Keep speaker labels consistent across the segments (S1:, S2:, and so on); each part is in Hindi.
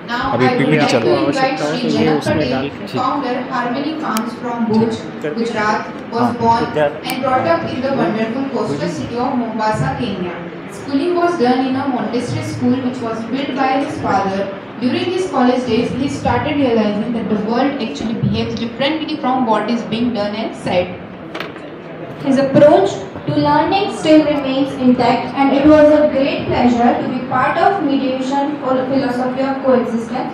S1: अभी पीपीटी चल रहा है।
S2: आवश्यकता है तो ये उसमें डाल के
S3: founder Harmony Farms from Bhuj, Gujarat, was born and brought up in the wonderful coastal city of Mombasa, Kenya. Schooling was done in a Montessori school which was built by his father. During his college days, he started realizing that the world actually behaves differently from what is being done and said.
S4: His approach to learning still remains intact, and it was a great pleasure to be part of Mediation for the Philosophy of Coexistence.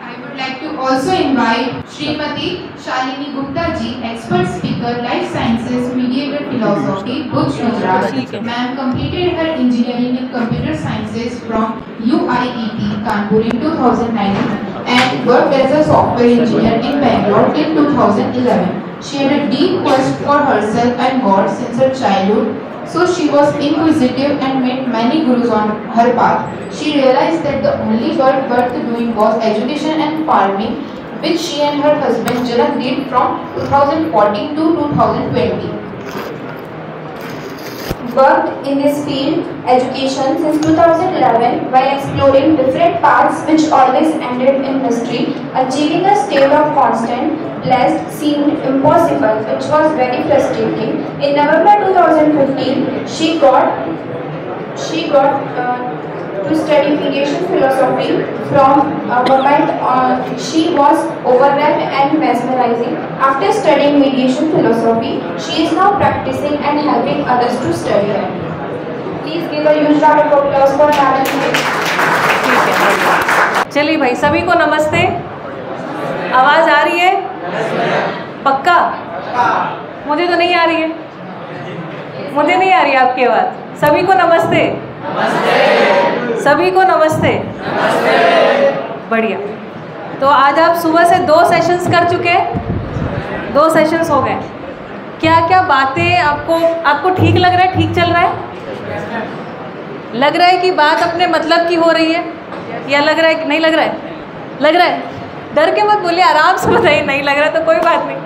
S3: I would like to also invite Srimati Shalini Gupta ji, expert speaker, life sciences, mediated philosophy, Bhuj, Gujarat. Ma'am completed her engineering in computer sciences from UIET, Kanpur in 2009 and worked as a software engineer in Bangalore till 2011. She had a deep quest for herself and God since her childhood, so she was inquisitive and met many gurus on her path. She realized that the only work worth doing was education and farming, which she and her husband Janak did from 2014 to 2020.
S4: Worked in this field, education, since 2011 while exploring different paths which always ended in mystery. Achieving a state of constant, blessed seemed impossible, which was very frustrating. In November 2015, she got to study mediation philosophy. From a moment she was overwhelmed and mesmerizing. After studying mediation philosophy, she is now practicing and helping others to study it. Please give a huge round of applause for Madam.
S5: चलिए भाई, सभी को नमस्ते। आवाज़ आ रही है? पक्का? मुझे तो नहीं आ रही है। मुझे नहीं आ रही है आपकी आवाज़। सभी को नमस्ते। सभी को नमस्ते। बढ़िया। तो आज आप सुबह से 2 सेशंस कर चुके हैं। 2 सेशंस हो गए। क्या क्या बातें आपको ठीक लग रहा है? ठीक चल रहा है? लग रहा है कि बात अपने मतलब की हो रही है, या लग रहा है कि नहीं लग रहा है? लग रहा है? डर के मत बोलिए, आराम से बताइए। नहीं लग रहा तो कोई बात नहीं।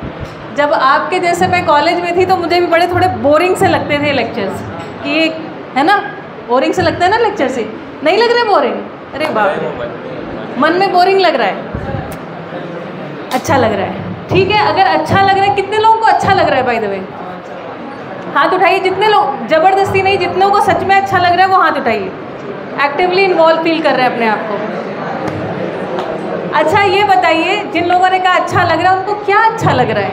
S5: जब आपके जैसे मैं कॉलेज में थी तो मुझे भी बड़े थोड़े बोरिंग से लगते थे लेक्चर्स, कि है ना, बोरिंग से लगता है ना लेक्चर से। नहीं लग रहा है बोरिंग? अरे बाप रे, मन में बोरिंग लग रहा है, अच्छा लग रहा है। ठीक है, अगर अच्छा लग रहा है, कितने लोगों को अच्छा लग रहा है? बाय द वे हाथ उठाइए। जितने लोग, ज़बरदस्ती नहीं, जितने लोगों को सच में अच्छा लग रहा है वो हाथ उठाइए। एक्टिवली इन्वॉल्व फील कर रहे हैं अपने आप को। अच्छा, ये बताइए, जिन लोगों ने कहा अच्छा लग रहा है, उनको क्या अच्छा लग रहा है?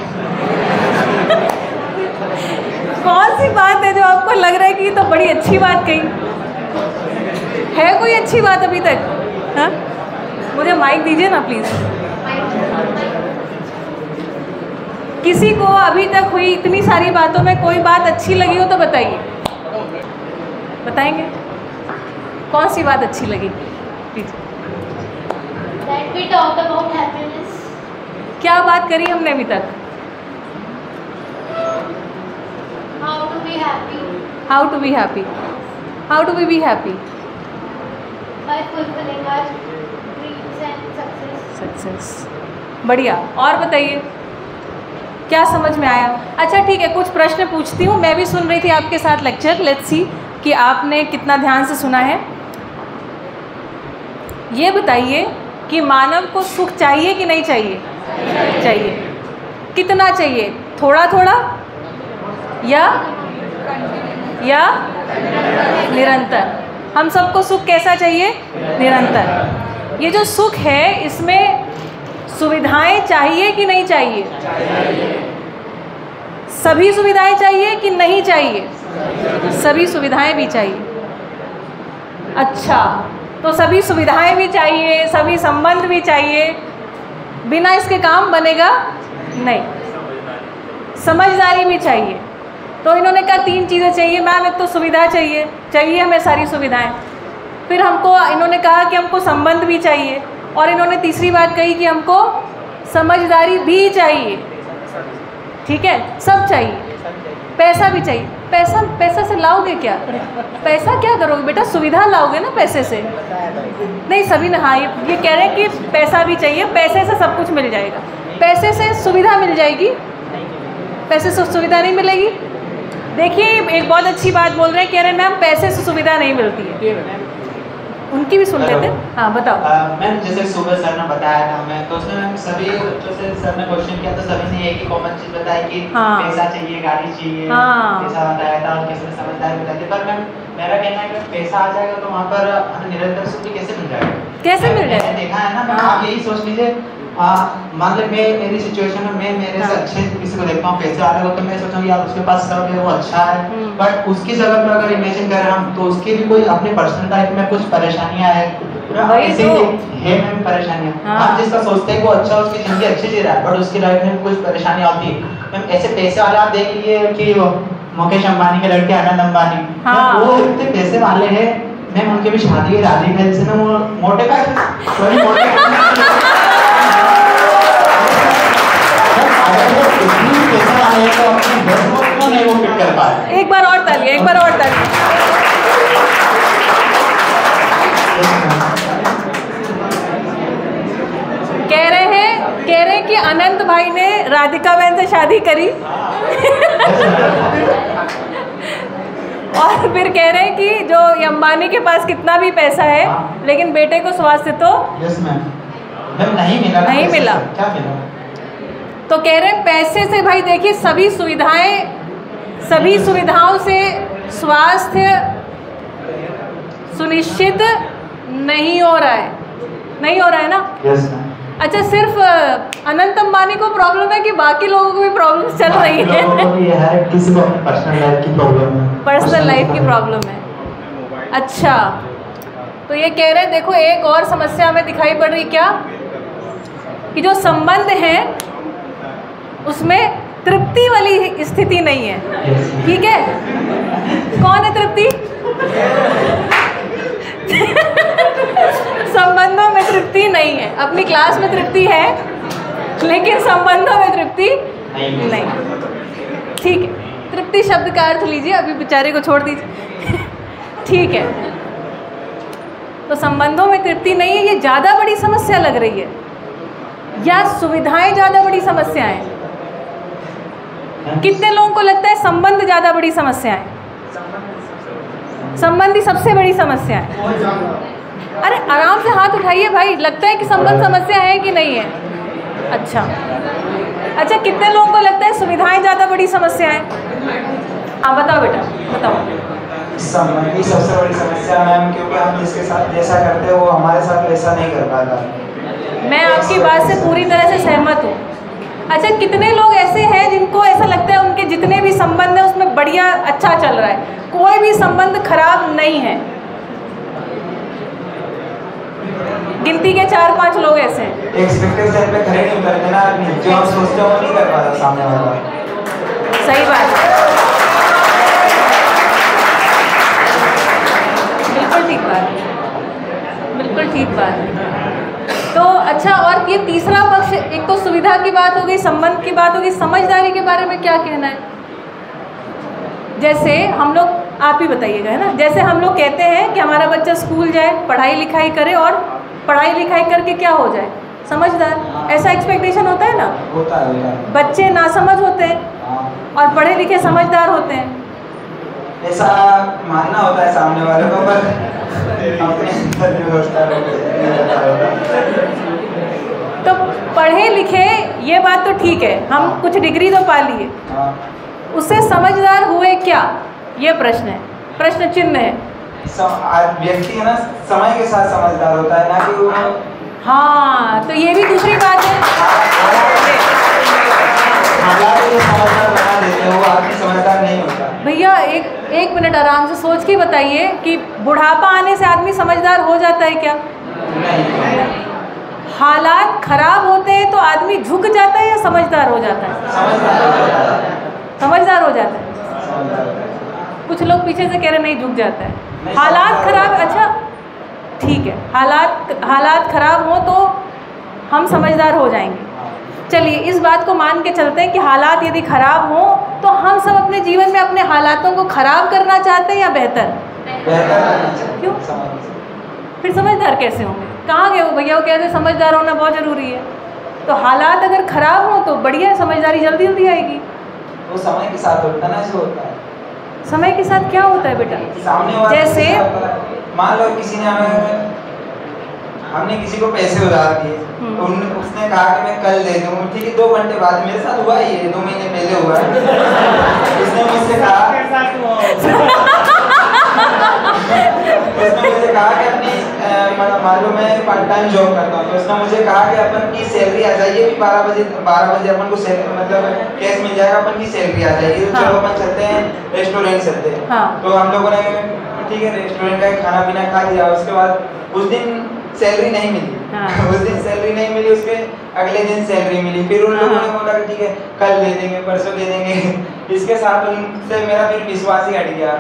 S5: कौन सी बात है जो आपको लग रहा है कि ये तो बड़ी अच्छी बात कही है? कोई अच्छी बात अभी तक? हाँ, मुझे माइक दीजिए ना प्लीज़। किसी को अभी तक हुई इतनी सारी बातों में कोई बात अच्छी लगी हो तो बताइए। बताएंगे कौन सी बात अच्छी लगी? Please.
S6: That we talked about happiness.
S5: क्या बात करी हमने अभी तक?
S6: How to be happy.
S5: How to be happy. How do we be happy?
S6: By fulfilling our dreams and success.
S5: Success. बढ़िया। और बताइए क्या समझ में आया? अच्छा ठीक है, कुछ प्रश्न पूछती हूँ। मैं भी सुन रही थी आपके साथ लेक्चर। लेट्स सी कि आपने कितना ध्यान से सुना है। ये बताइए कि मानव को सुख चाहिए कि नहीं चाहिए? चाहिए। कितना चाहिए? थोड़ा थोड़ा या निरंतर? हम सबको सुख कैसा चाहिए? निरंतर। ये जो सुख है, इसमें सुविधाएं चाहिए कि नहीं चाहिए? सभी सुविधाएं चाहिए कि नहीं चाहिए? सभी सुविधाएं भी चाहिए। अच्छा, तो सभी सुविधाएं भी चाहिए, सभी संबंध भी चाहिए, बिना इसके काम बनेगा नहीं। समझदारी भी चाहिए। तो इन्होंने कहा 3 चीज़ें चाहिए मैम। एक तो सुविधा चाहिए हमें सारी सुविधाएं। फिर हमको इन्होंने कहा कि हमको संबंध भी चाहिए, और इन्होंने तीसरी बात कही कि हमको समझदारी भी चाहिए। ठीक है, सब चाहिए। पैसा भी चाहिए। पैसा से लाओगे क्या? पैसा क्या करोगे बेटा? सुविधा लाओगे ना पैसे से। नहीं, सभी ने हाँ ये कह रहे हैं कि पैसा भी चाहिए, पैसे से सब कुछ मिल जाएगा। पैसे से सुविधा मिल जाएगी, पैसे से सुविधा नहीं मिलेगी। देखिए, एक बहुत अच्छी बात बोल रहे हैं, कह रहे हैं मैम पैसे से सुविधा नहीं मिलती है। उनकी भी सुन लेते हैं। हाँ बताओ।
S7: मैम जैसे सुबह
S1: बताया था हमें, तो उसमें मैम सभी बच्चों से सर ने क्वेश्चन किया तो सभी ने एक ही कॉमन चीज बताई कि
S5: हाँ।
S1: पैसा चाहिए, गाड़ी चाहिए,
S5: हाँ।
S1: पैसा बताया था और किसी ने समझदारी बताई थी। पर मैम मेरा कहना है कि पैसा आ जाएगा तो वहाँ पर हमें निरंतर सुख भी कैसे मिल जाएगा?
S5: कैसे मिल जाएगा?
S1: मैंने देखा है ना मैम,
S5: हाँ।
S1: आप यही सोच लीजिए, मान लो मैं मेरी सिचुएशन में मैं मेरे से
S5: हाँ।
S1: अच्छे किसी को देखता हूँ पैसे वाले को, तो मैं सोचूंगी यार उसके पास सब है, वो अच्छा है, बट उसकी जगह पर अगर इमेजिन करें हम तो उसके भी कोई अपने पर्सनल लाइफ में कुछ परेशानियां है,
S5: वही
S1: ऐसे
S5: तो।
S1: ही है मैम परेशानियां।
S5: हाँ।
S1: हम जिसका सोचते हैं वो अच्छा, उसकी जिंदगी अच्छी जी रहा है, बट उसकी लाइफ में कुछ परेशानियां होती है। मैम ऐसे पैसे वाले आप देख लीजिए कि वो मुकेश अंबानी के लड़के आनंद अंबानी,
S5: हाँ।
S1: वो इतने पैसे वाले हैं मैम, उनके भी शादी है राजी महल से ना, वो मोटे का सॉरी मोटे
S5: एक बार और ताली, एक बार और ताली। कह रहे हैं कि अनंत भाई ने राधिका बहन से शादी करी और फिर कह रहे हैं कि जो अंबानी के पास कितना भी पैसा है लेकिन बेटे को स्वास्थ्य तो
S1: नहीं मिला,
S5: नहीं मिला।
S1: क्या मिला?
S5: तो कह रहे हैं पैसे से भाई देखिए सभी सुविधाओं से स्वास्थ्य सुनिश्चित नहीं हो रहा है, नहीं हो रहा है ना?
S1: Yes ma'am.
S5: अच्छा, सिर्फ अनंत अंबानी को प्रॉब्लम है कि बाकी लोगों को भी प्रॉब्लम चल रही है?
S1: किसी को पर्सनल लाइफ की प्रॉब्लम है,
S5: पर्सनल लाइफ की प्रॉब्लम है। अच्छा, तो ये कह रहे हैं देखो एक और समस्या हमें दिखाई पड़ रही, क्या कि जो संबंध है उसमें तृप्ति वाली स्थिति नहीं है। ठीक है, कौन है तृप्ति? संबंधों में तृप्ति नहीं है। अपनी क्लास में तृप्ति है लेकिन संबंधों में तृप्ति नहीं। ठीक है, तृप्ति शब्द का अर्थ लीजिए, अभी बेचारे को छोड़ दीजिए। ठीक है, तो संबंधों में तृप्ति नहीं है, ये ज़्यादा बड़ी समस्या लग रही है या सुविधाएं ज़्यादा बड़ी समस्या है? कितने लोगों को लगता है संबंध ज़्यादा बड़ी समस्या है? संबंध ही सबसे बड़ी समस्या है। अरे आराम से हाथ उठाइए भाई, लगता है कि संबंध समस्या है कि नहीं है? अच्छा, कितने लोगों को लगता है सुविधाएं ज़्यादा बड़ी समस्या है? हाँ बताओ बेटा, बताओ।
S7: संबंध ही सबसे बड़ी समस्या मैम, क्योंकि हम जिसके साथ जैसा करते हैं वो हमारे साथ वैसा नहीं कर पाता।
S5: मैं आपकी बात से पूरी तरह से सहमत हूँ। अच्छा, कितने लोग ऐसे हैं जिनको ऐसा लगता है उनके जितने भी संबंध हैं उसमें बढ़िया अच्छा चल रहा है, कोई भी संबंध खराब नहीं है? गिनती के 4-5 लोग ऐसे हैं।
S7: एक्सपेक्टेशन पे खड़े नहीं करते ना आदमी, जो हम सोचते हैं वो नहीं कर पाता सामने वाला।
S5: सही बात है, बिल्कुल ठीक बात है, बिल्कुल ठीक बात है। तो अच्छा, और ये तीसरा पक्ष, एक तो सुविधा की बात हो गई, संबंध की बात हो गई, समझदारी के बारे में क्या कहना है? जैसे हम लोग, आप ही बताइएगा, है ना, जैसे हम लोग कहते हैं कि हमारा बच्चा स्कूल जाए, पढ़ाई लिखाई करे और पढ़ाई लिखाई करके क्या हो जाए? समझदार। ऐसा एक्सपेक्टेशन होता है ना?
S7: होता है।
S5: बच्चे नासमझ होते हैं और पढ़े लिखे समझदार होते हैं।
S7: ऐसा मानना होता है सामने वाले को, पर अपने अंदर व्यवस्था
S5: तो पढ़े लिखे, ये बात तो ठीक है, हम कुछ डिग्री तो पा लिए, उससे समझदार हुए क्या? ये प्रश्न है, प्रश्न चिन्ह है।
S7: व्यक्ति है ना, समय के साथ समझदार होता है, ना कि वो।
S5: हाँ, तो ये भी दूसरी बात है।
S7: समझदार बना देते हैं, वो आदमी समझदार नहीं होता।
S5: भैया एक मिनट आराम से सोच के बताइए कि बुढ़ापा आने से आदमी समझदार हो जाता है क्या?
S7: नहीं।
S5: हालात खराब होते हैं तो आदमी झुक जाता है या समझदार हो जाता है? समझदार हो जाता है। कुछ लोग पीछे से कह रहे नहीं, झुक जाता है। हालात खराब, अच्छा ठीक है, हालात खराब हो तो हम समझदार हो जाएंगे। चलिए इस बात को मान के चलते हैं कि हालात यदि खराब हो तो हम सब अपने जीवन में अपने हालातों को खराब करना चाहते हैं या बेहतर? क्यों? फिर समझदार कैसे होंगे? कहाँ गए वो भैया? वो कहते हैं समझदार होना बहुत ज़रूरी है। तो हालात अगर खराब हो तो बढ़िया, समझदारी जल्दी जल्दी आएगी।
S7: वो समय के साथ होता है ना, ऐसे होता है।
S5: समय के साथ क्या होता है बेटा?
S7: सामने वाले
S5: जैसे
S7: मान लो किसी ने हमें हमने किसी को पैसे उधार दिए, तो उसने कहा कि मैं कल दे दूँ, ठीक है 2 घंटे बाद, मेरे साथ हुआ है ये 2 महीने पहले हुआ है। उसने मुझसे कहा कि अपनी मालूम मैं पार्ट टाइम जॉब करता हूँ, तो उसने मुझे कहा कि अपन की सैलरी आ जाएगी 12 बजे अपन को मतलब कैश मिल जाएगा, अपन की सैलरी आ जाएगी, तो चलो अपन चलते हैं रेस्टोरेंट चलते हैं। तो हम लोगों ने ठीक है रेस्टोरेंट का खाना पीना खा लिया। उसके बाद उस दिन सैलरी नहीं मिली, उस दिन सैलरी नहीं मिली, उसके अगले दिन सैलरी मिली। फिर उन लोगों ने बोला कि ठीक है कल दे देंगे, परसों दे देंगे। इसके साथ उनसे मेरा फिर विश्वास ही हट गया।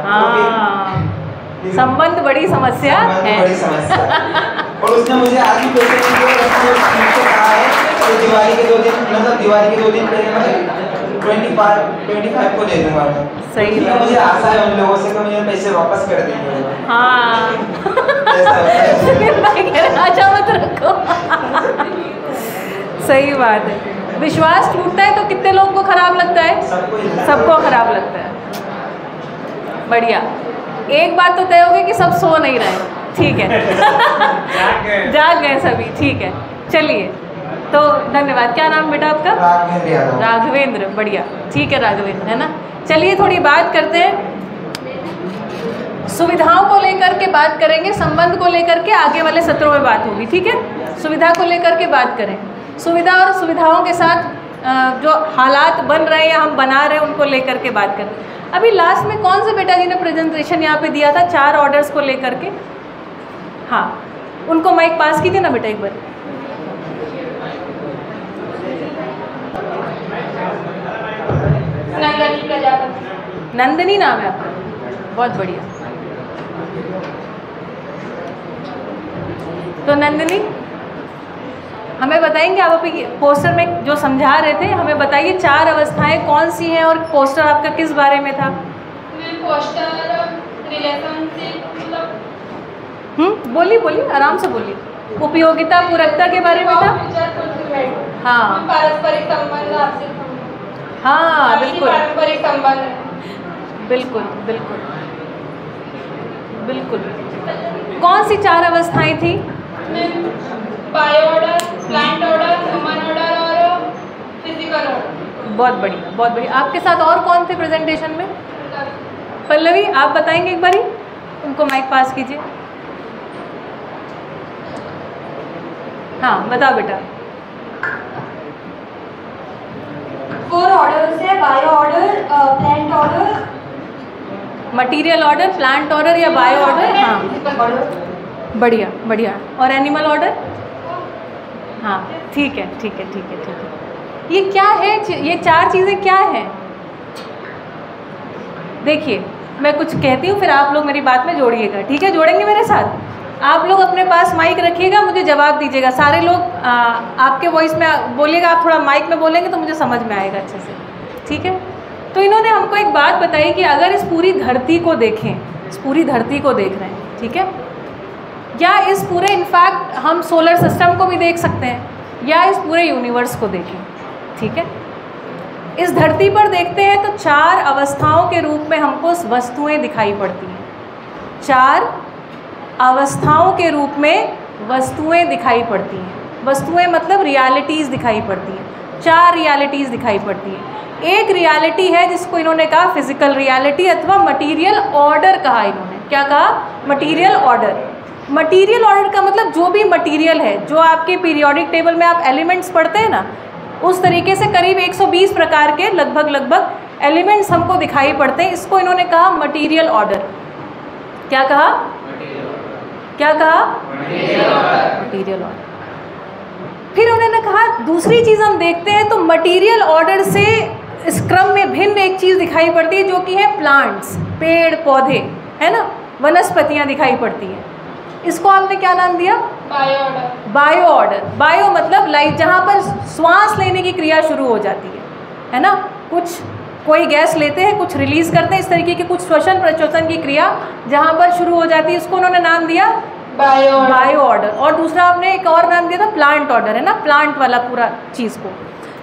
S5: संबंध बड़ी समस्या है।
S7: बड़ी समस्या। और उसने मुझे आज भी पैसे कहा है तो दिवाली के 2 दिन मतलब दिवाली के 2 दिन पहले मैं 25 को दे दूंगा।
S5: सही है।
S7: मुझे आशा है उन लोगों से कि मुझे पैसे वापस कर देंगे।
S5: हाँ अच्छा मत रखो। सही बात है। विश्वास टूटता है तो कितने लोगों को खराब लगता है? सबको खराब लगता है। बढ़िया। एक बात तो तय होगी कि सब सो नहीं रहे, ठीक है जाग गए सभी, ठीक है। चलिए तो धन्यवाद। क्या नाम बेटा आपका? राघवेंद्र। बढ़िया, ठीक है राघवेंद्र, है ना। चलिए थोड़ी बात करते हैं, सुविधाओं को लेकर के बात करेंगे, संबंध को लेकर के आगे वाले सत्रों में बात होगी, ठीक है। सुविधा को लेकर के बात करें, सुविधा और सुविधाओं के साथ जो हालात बन रहे हैं या हम बना रहे हैं उनको लेकर के बात करें। अभी लास्ट में कौन से बेटा जी ने प्रेजेंटेशन यहाँ पे दिया था 4 ऑर्डर्स को लेकर के? हाँ, उनको माइक पास कीजिए ना बेटा एक बार।
S4: नंदनी प्रजापति।
S5: नंदनी नाम है आपका, बहुत बढ़िया। तो नंदनी हमें बताएंगे, आप अभी पोस्टर में जो समझा रहे थे हमें बताइए 4 अवस्थाएं कौन सी हैं और पोस्टर आपका किस बारे में था?
S6: पोस्टर रिलेशनशिप मतलब
S5: बोलिए बोलिए, आराम से बोलिए। उपयोगिता पूरकता के बारे में था। हाँ
S6: पारस्परिक संबंध, आपसी संबंध।
S5: हाँ बिल्कुल
S6: पारस्परिक संबंध,
S5: बिल्कुल बिल्कुल बिल्कुल। कौन सी 4 अवस्थाएं थी?
S6: Bio order, plant order, human order और फिजिकल ऑर्डर।
S5: बहुत बढ़िया, बहुत बढ़िया। आपके साथ और कौन थे प्रेजेंटेशन में? पल्लवी, आप बताएंगे एक बारी, उनको माइक पास कीजिए। हाँ बताओ बेटा।
S4: 4 ऑर्डर्स है, bio order, plant order,
S5: material order, plant order या बायो ऑर्डर? हाँ बढ़िया बढ़िया। और एनिमल ऑर्डर? हाँ ठीक है ठीक है ठीक है ठीक है। ये क्या है, ये 4 चीज़ें क्या हैं? देखिए मैं कुछ कहती हूँ फिर आप लोग मेरी बात में जोड़िएगा, ठीक है? जोड़ेंगे मेरे साथ। आप लोग अपने पास माइक रखिएगा, मुझे जवाब दीजिएगा। सारे लोग आपके वॉइस में बोलिएगा, आप थोड़ा माइक में बोलेंगे तो मुझे समझ में आएगा अच्छे से, ठीक है? तो इन्होंने हमको एक बात बताई कि अगर इस पूरी धरती को देखें, इस पूरी धरती को देख रहे हैं, ठीक है, या इस पूरे इनफैक्ट हम सोलर सिस्टम को भी देख सकते हैं या इस पूरे यूनिवर्स को देखें, ठीक है, इस धरती पर देखते हैं तो 4 अवस्थाओं के रूप में हमको वस्तुएं दिखाई पड़ती हैं। 4 अवस्थाओं के रूप में वस्तुएं दिखाई पड़ती हैं। वस्तुएं मतलब रियलिटीज़ दिखाई पड़ती हैं। 4 रियलिटीज़ दिखाई पड़ती हैं। एक रियलिटी है जिसको इन्होंने कहा फिजिकल रियलिटी अथवा मटीरियल ऑर्डर कहा इन्होंने। क्या कहा? Material order. मटीरियल ऑर्डर का मतलब जो भी मटीरियल है, जो आपके पीरियोडिक टेबल में आप एलिमेंट्स पढ़ते हैं ना, उस तरीके से करीब 120 प्रकार के लगभग एलिमेंट्स हमको दिखाई पड़ते हैं। इसको इन्होंने कहा मटीरियल ऑर्डर। क्या कहा? क्या कहा? Material order. फिर उन्होंने कहा दूसरी चीज़ हम देखते हैं तो मटीरियल ऑर्डर से इस क्रम में भिन्न एक चीज़ दिखाई पड़ती है जो कि है प्लांट्स, पेड़ पौधे, है ना, वनस्पतियाँ दिखाई पड़ती हैं। इसको आपने क्या नाम दिया?
S6: Bio order.
S5: Bio order. Bio मतलब लाइफ, जहाँ पर श्वास लेने की क्रिया शुरू हो जाती है ना, कुछ कोई गैस लेते हैं, कुछ रिलीज करते हैं, इस तरीके की कुछ श्वसन प्रश्वसन की क्रिया जहाँ पर शुरू हो जाती है, इसको उन्होंने नाम दिया बायो ऑर्डर। और दूसरा आपने एक और नाम दिया था प्लांट ऑर्डर, है ना, प्लांट वाला पूरा चीज़ को।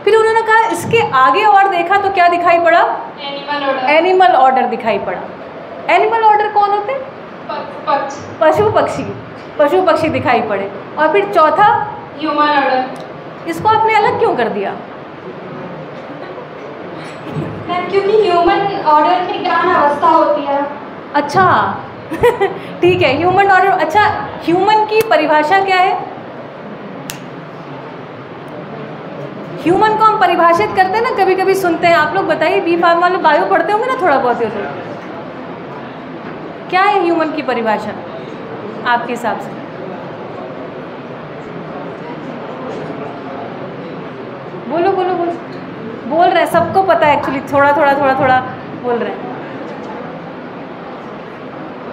S5: फिर उन्होंने कहा इसके आगे और देखा तो क्या दिखाई पड़ा?
S6: Animal order.
S5: एनिमल ऑर्डर दिखाई पड़ा। एनिमल ऑर्डर कौन होते हैं?
S6: पक्षी।
S5: पशु पक्षी। पशु पक्षी दिखाई पड़े। और फिर चौथा
S4: ह्यूमन ऑर्डर।
S5: इसको आपने अलग क्यों कर दिया?
S4: मैम क्योंकि ह्यूमन ऑर्डर में ज्ञान अवस्था होती है।
S5: अच्छा ठीक है, ह्यूमन ऑर्डर। अच्छा, ह्यूमन की परिभाषा क्या है? ह्यूमन को हम परिभाषित करते हैं ना, कभी कभी सुनते हैं। आप लोग बताइए, बी फार्म वाले बायो पढ़ते होंगे ना थोड़ा बहुत। क्या है ह्यूमन की परिभाषा आपके हिसाब से? बोलो बोलो बोलो। बोल रहे हैं, सबको पता है एक्चुअली, थोड़ा थोड़ा बोल रहे हैं।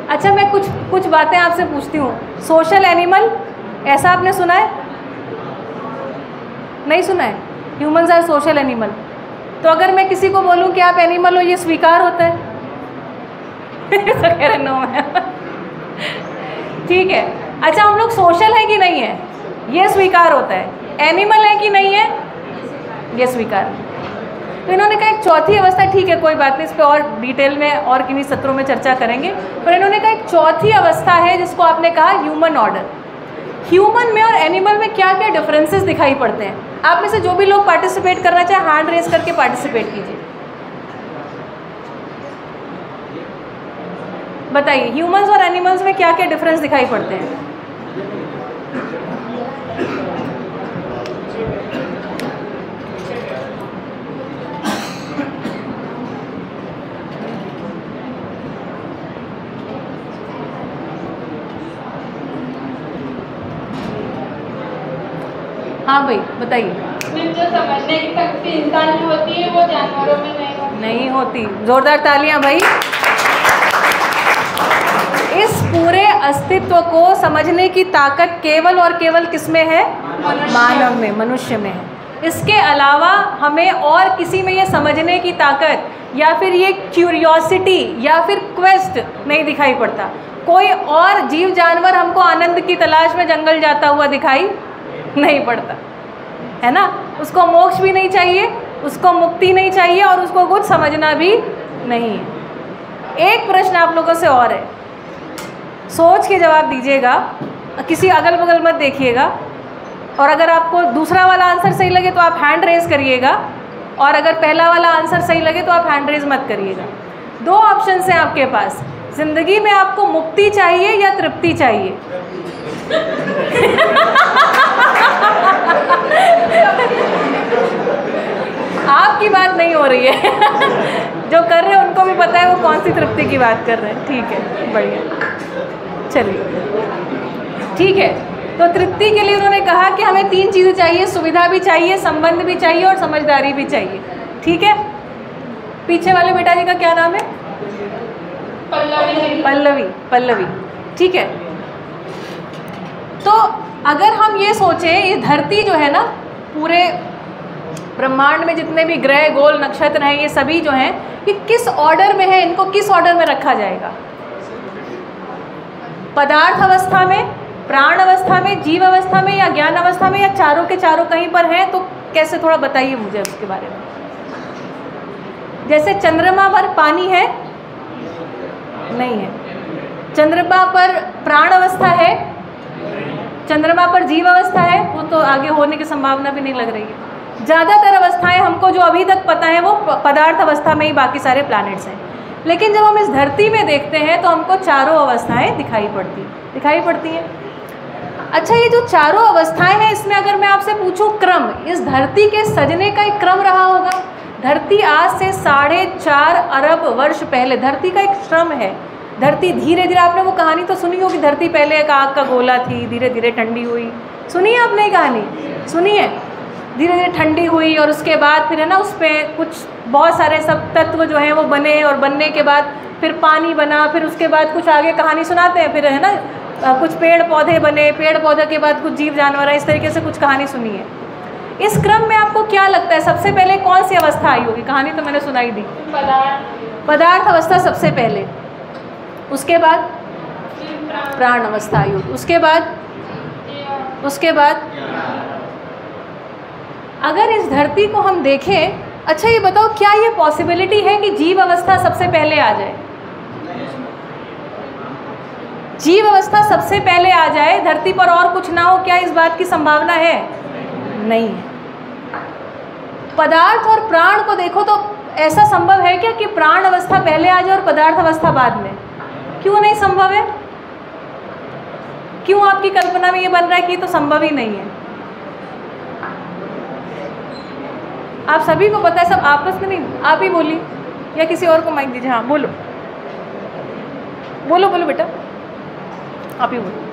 S5: अच्छा, मैं कुछ बातें आपसे पूछती हूँ। सोशल एनिमल, ऐसा आपने सुना है? नहीं सुना है? Humans are social animal. तो अगर मैं किसी को बोलूँ कि आप एनिमल हो, ये स्वीकार होता है? तो कह रहे नो मैम। ठीक है। अच्छा, हम लोग सोशल है कि नहीं है, ये स्वीकार होता है। एनिमल है कि नहीं है, ये स्वीकार। तो इन्होंने कहा एक चौथी अवस्था, ठीक है कोई बात नहीं, इस पर और डिटेल में और किन्हीं सत्रों में चर्चा करेंगे, पर इन्होंने कहा एक चौथी अवस्था है जिसको आपने कहा ह्यूमन ऑर्डर। ह्यूमन में और एनिमल में क्या क्या डिफरेंसेस दिखाई पड़ते हैं? आप में से जो भी लोग पार्टिसिपेट करना चाहे हैंड रेज करके पार्टिसिपेट कीजिए। बताइए, ह्यूमंस और एनिमल्स में क्या क्या डिफरेंस दिखाई पड़ते हैं? हाँ भाई बताइए।
S4: जो समझने की शक्ति इंसान में होती है वो जानवरों में नहीं होती।
S5: जोरदार तालियां भाई। इस पूरे अस्तित्व को समझने की ताकत केवल और केवल किसमें है? मानव में, मनुष्य में है। इसके अलावा हमें और किसी में ये समझने की ताकत या फिर ये क्यूरियोसिटी या फिर क्वेस्ट नहीं दिखाई पड़ता। कोई और जीव जानवर हमको आनंद की तलाश में जंगल जाता हुआ दिखाई नहीं पड़ता, है ना? उसको मोक्ष भी नहीं चाहिए, उसको मुक्ति नहीं चाहिए और उसको कुछ समझना भी नहीं है। एक प्रश्न आप लोगों से और है, सोच के जवाब दीजिएगा, किसी अगल बगल मत देखिएगा। और अगर आपको दूसरा वाला आंसर सही लगे तो आप हैंड रेज करिएगा, और अगर पहला वाला आंसर सही लगे तो आप हैंड रेज मत करिएगा। दो ऑप्शन हैं आपके पास। जिंदगी में आपको मुक्ति चाहिए या तृप्ति चाहिए? आपकी बात नहीं हो रही है। जो कर रहे हैं उनको भी पता है वो कौन सी तृप्ति की बात कर रहे हैं। ठीक है, बढ़िया, चलिए ठीक है। तो तृप्ति के लिए उन्होंने कहा कि हमें तीन चीज़ें चाहिए, सुविधा भी चाहिए, संबंध भी चाहिए और समझदारी भी चाहिए। ठीक है। पीछे वाले बेटा जी का क्या नाम है? पल्लवी। ठीक है। तो अगर हम ये सोचें, ये धरती जो है ना, पूरे ब्रह्मांड में जितने भी ग्रह गोल नक्षत्र हैं, ये सभी जो हैं, ये किस ऑर्डर में है? इनको किस ऑर्डर में रखा जाएगा? पदार्थ अवस्था में, प्राण अवस्था में, जीव अवस्था में या ज्ञान अवस्था में, या चारों के चारों कहीं पर हैं? तो कैसे, थोड़ा बताइए मुझे उसके बारे में। जैसे चंद्रमा पर पानी है? नहीं है। चंद्रमा पर प्राण अवस्था है? चंद्रमा पर जीव अवस्था है? वो तो आगे होने की संभावना भी नहीं लग रही है। ज़्यादातर अवस्थाएं हमको जो अभी तक पता है वो पदार्थ अवस्था में ही बाकी सारे प्लैनेट्स हैं। लेकिन जब हम इस धरती में देखते हैं तो हमको चारों अवस्थाएं दिखाई पड़ती हैं। अच्छा, ये जो चारों अवस्थाएं हैं, इसमें अगर मैं आपसे पूछूं क्रम, इस धरती के सजने का एक क्रम रहा होगा। धरती आज से 4.5 अरब वर्ष पहले धरती का एक क्रम है। धरती धीरे धीरे, आपने वो कहानी तो सुनी होगी, धरती पहले एक आग का गोला थी, धीरे धीरे ठंडी हुई। सुनी है आपने कहानी? सुनी है? धीरे धीरे ठंडी हुई और उसके बाद फिर है ना, उस पर कुछ बहुत सारे सब तत्व जो हैं वो बने, और बनने के बाद फिर पानी बना, फिर उसके बाद कुछ आगे कहानी सुनाते हैं, फिर है ना कुछ पेड़ पौधे बने, पेड़ पौधे के बाद कुछ जीव जानवर है, इस तरीके से कुछ कहानी सुनी है। इस क्रम में आपको क्या लगता है सबसे पहले कौन सी अवस्था आई होगी? कहानी तो मैंने सुनाई दी, पदार्थ अवस्था सबसे पहले, उसके बाद प्राण अवस्था आई होगी, उसके बाद अगर इस धरती को हम देखें, अच्छा ये बताओ क्या ये पॉसिबिलिटी है कि जीव अवस्था सबसे पहले आ जाए? जीव अवस्था सबसे पहले आ जाए, धरती पर और कुछ ना हो, क्या इस बात की संभावना है? नहीं है। पदार्थ और प्राण को देखो तो ऐसा संभव है क्या कि प्राण अवस्था पहले आ जाए और पदार्थ अवस्था बाद में? क्यों नहीं संभव है? क्यों आपकी कल्पना में ये बन रहा है कि ये तो संभव ही नहीं है? आप सभी को पता है, सब आपस में नहीं, आप ही बोलिए या किसी और को माइक दीजिए। हाँ बोलो बोलो बोलो बेटा, आप ही बोलो।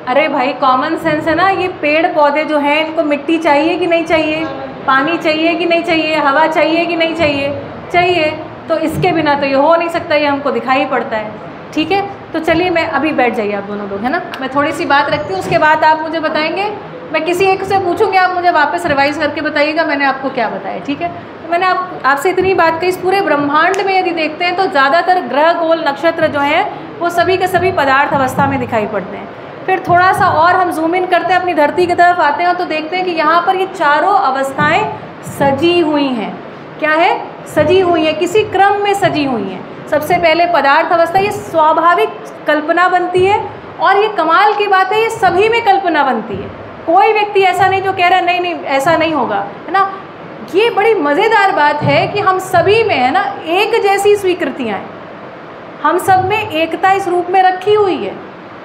S5: अरे भाई कॉमन सेंस है ना, ये पेड़ पौधे जो हैं इनको मिट्टी चाहिए कि नहीं चाहिए, पानी चाहिए कि नहीं चाहिए, हवा चाहिए कि नहीं चाहिए? चाहिए। तो इसके बिना तो ये हो नहीं सकता, ये हमको दिखाई पड़ता है। ठीक है, तो चलिए मैं अभी बैठ जाइए आप दोनों लोग, है ना। मैं थोड़ी सी बात रखती हूँ, उसके बाद आप मुझे बताएंगे। मैं किसी एक से पूछूंगी, आप मुझे वापस रिवाइज करके बताइएगा मैंने आपको क्या बताया। ठीक है, तो मैंने आपसे इतनी बात कही, इस पूरे ब्रह्मांड में यदि देखते हैं तो ज़्यादातर ग्रह गोल नक्षत्र जो हैं वो सभी के सभी पदार्थ अवस्था में दिखाई पड़ते हैं। फिर थोड़ा सा और हम जूम इन करते हैं, अपनी धरती की तरफ आते हैं तो देखते हैं कि यहाँ पर ये चारों अवस्थाएं सजी हुई हैं। क्या है? सजी हुई हैं, किसी क्रम में सजी हुई हैं। सबसे पहले पदार्थ अवस्था, ये स्वाभाविक कल्पना बनती है, और ये कमाल की बात है ये सभी में कल्पना बनती है। कोई व्यक्ति ऐसा नहीं जो कह रहा है नहीं नहीं ऐसा नहीं होगा, है ना। ये बड़ी मज़ेदार बात है कि हम सभी में, है ना, एक जैसी स्वीकृतियाँ हैं। हम सब में एकता इस रूप में रखी हुई है,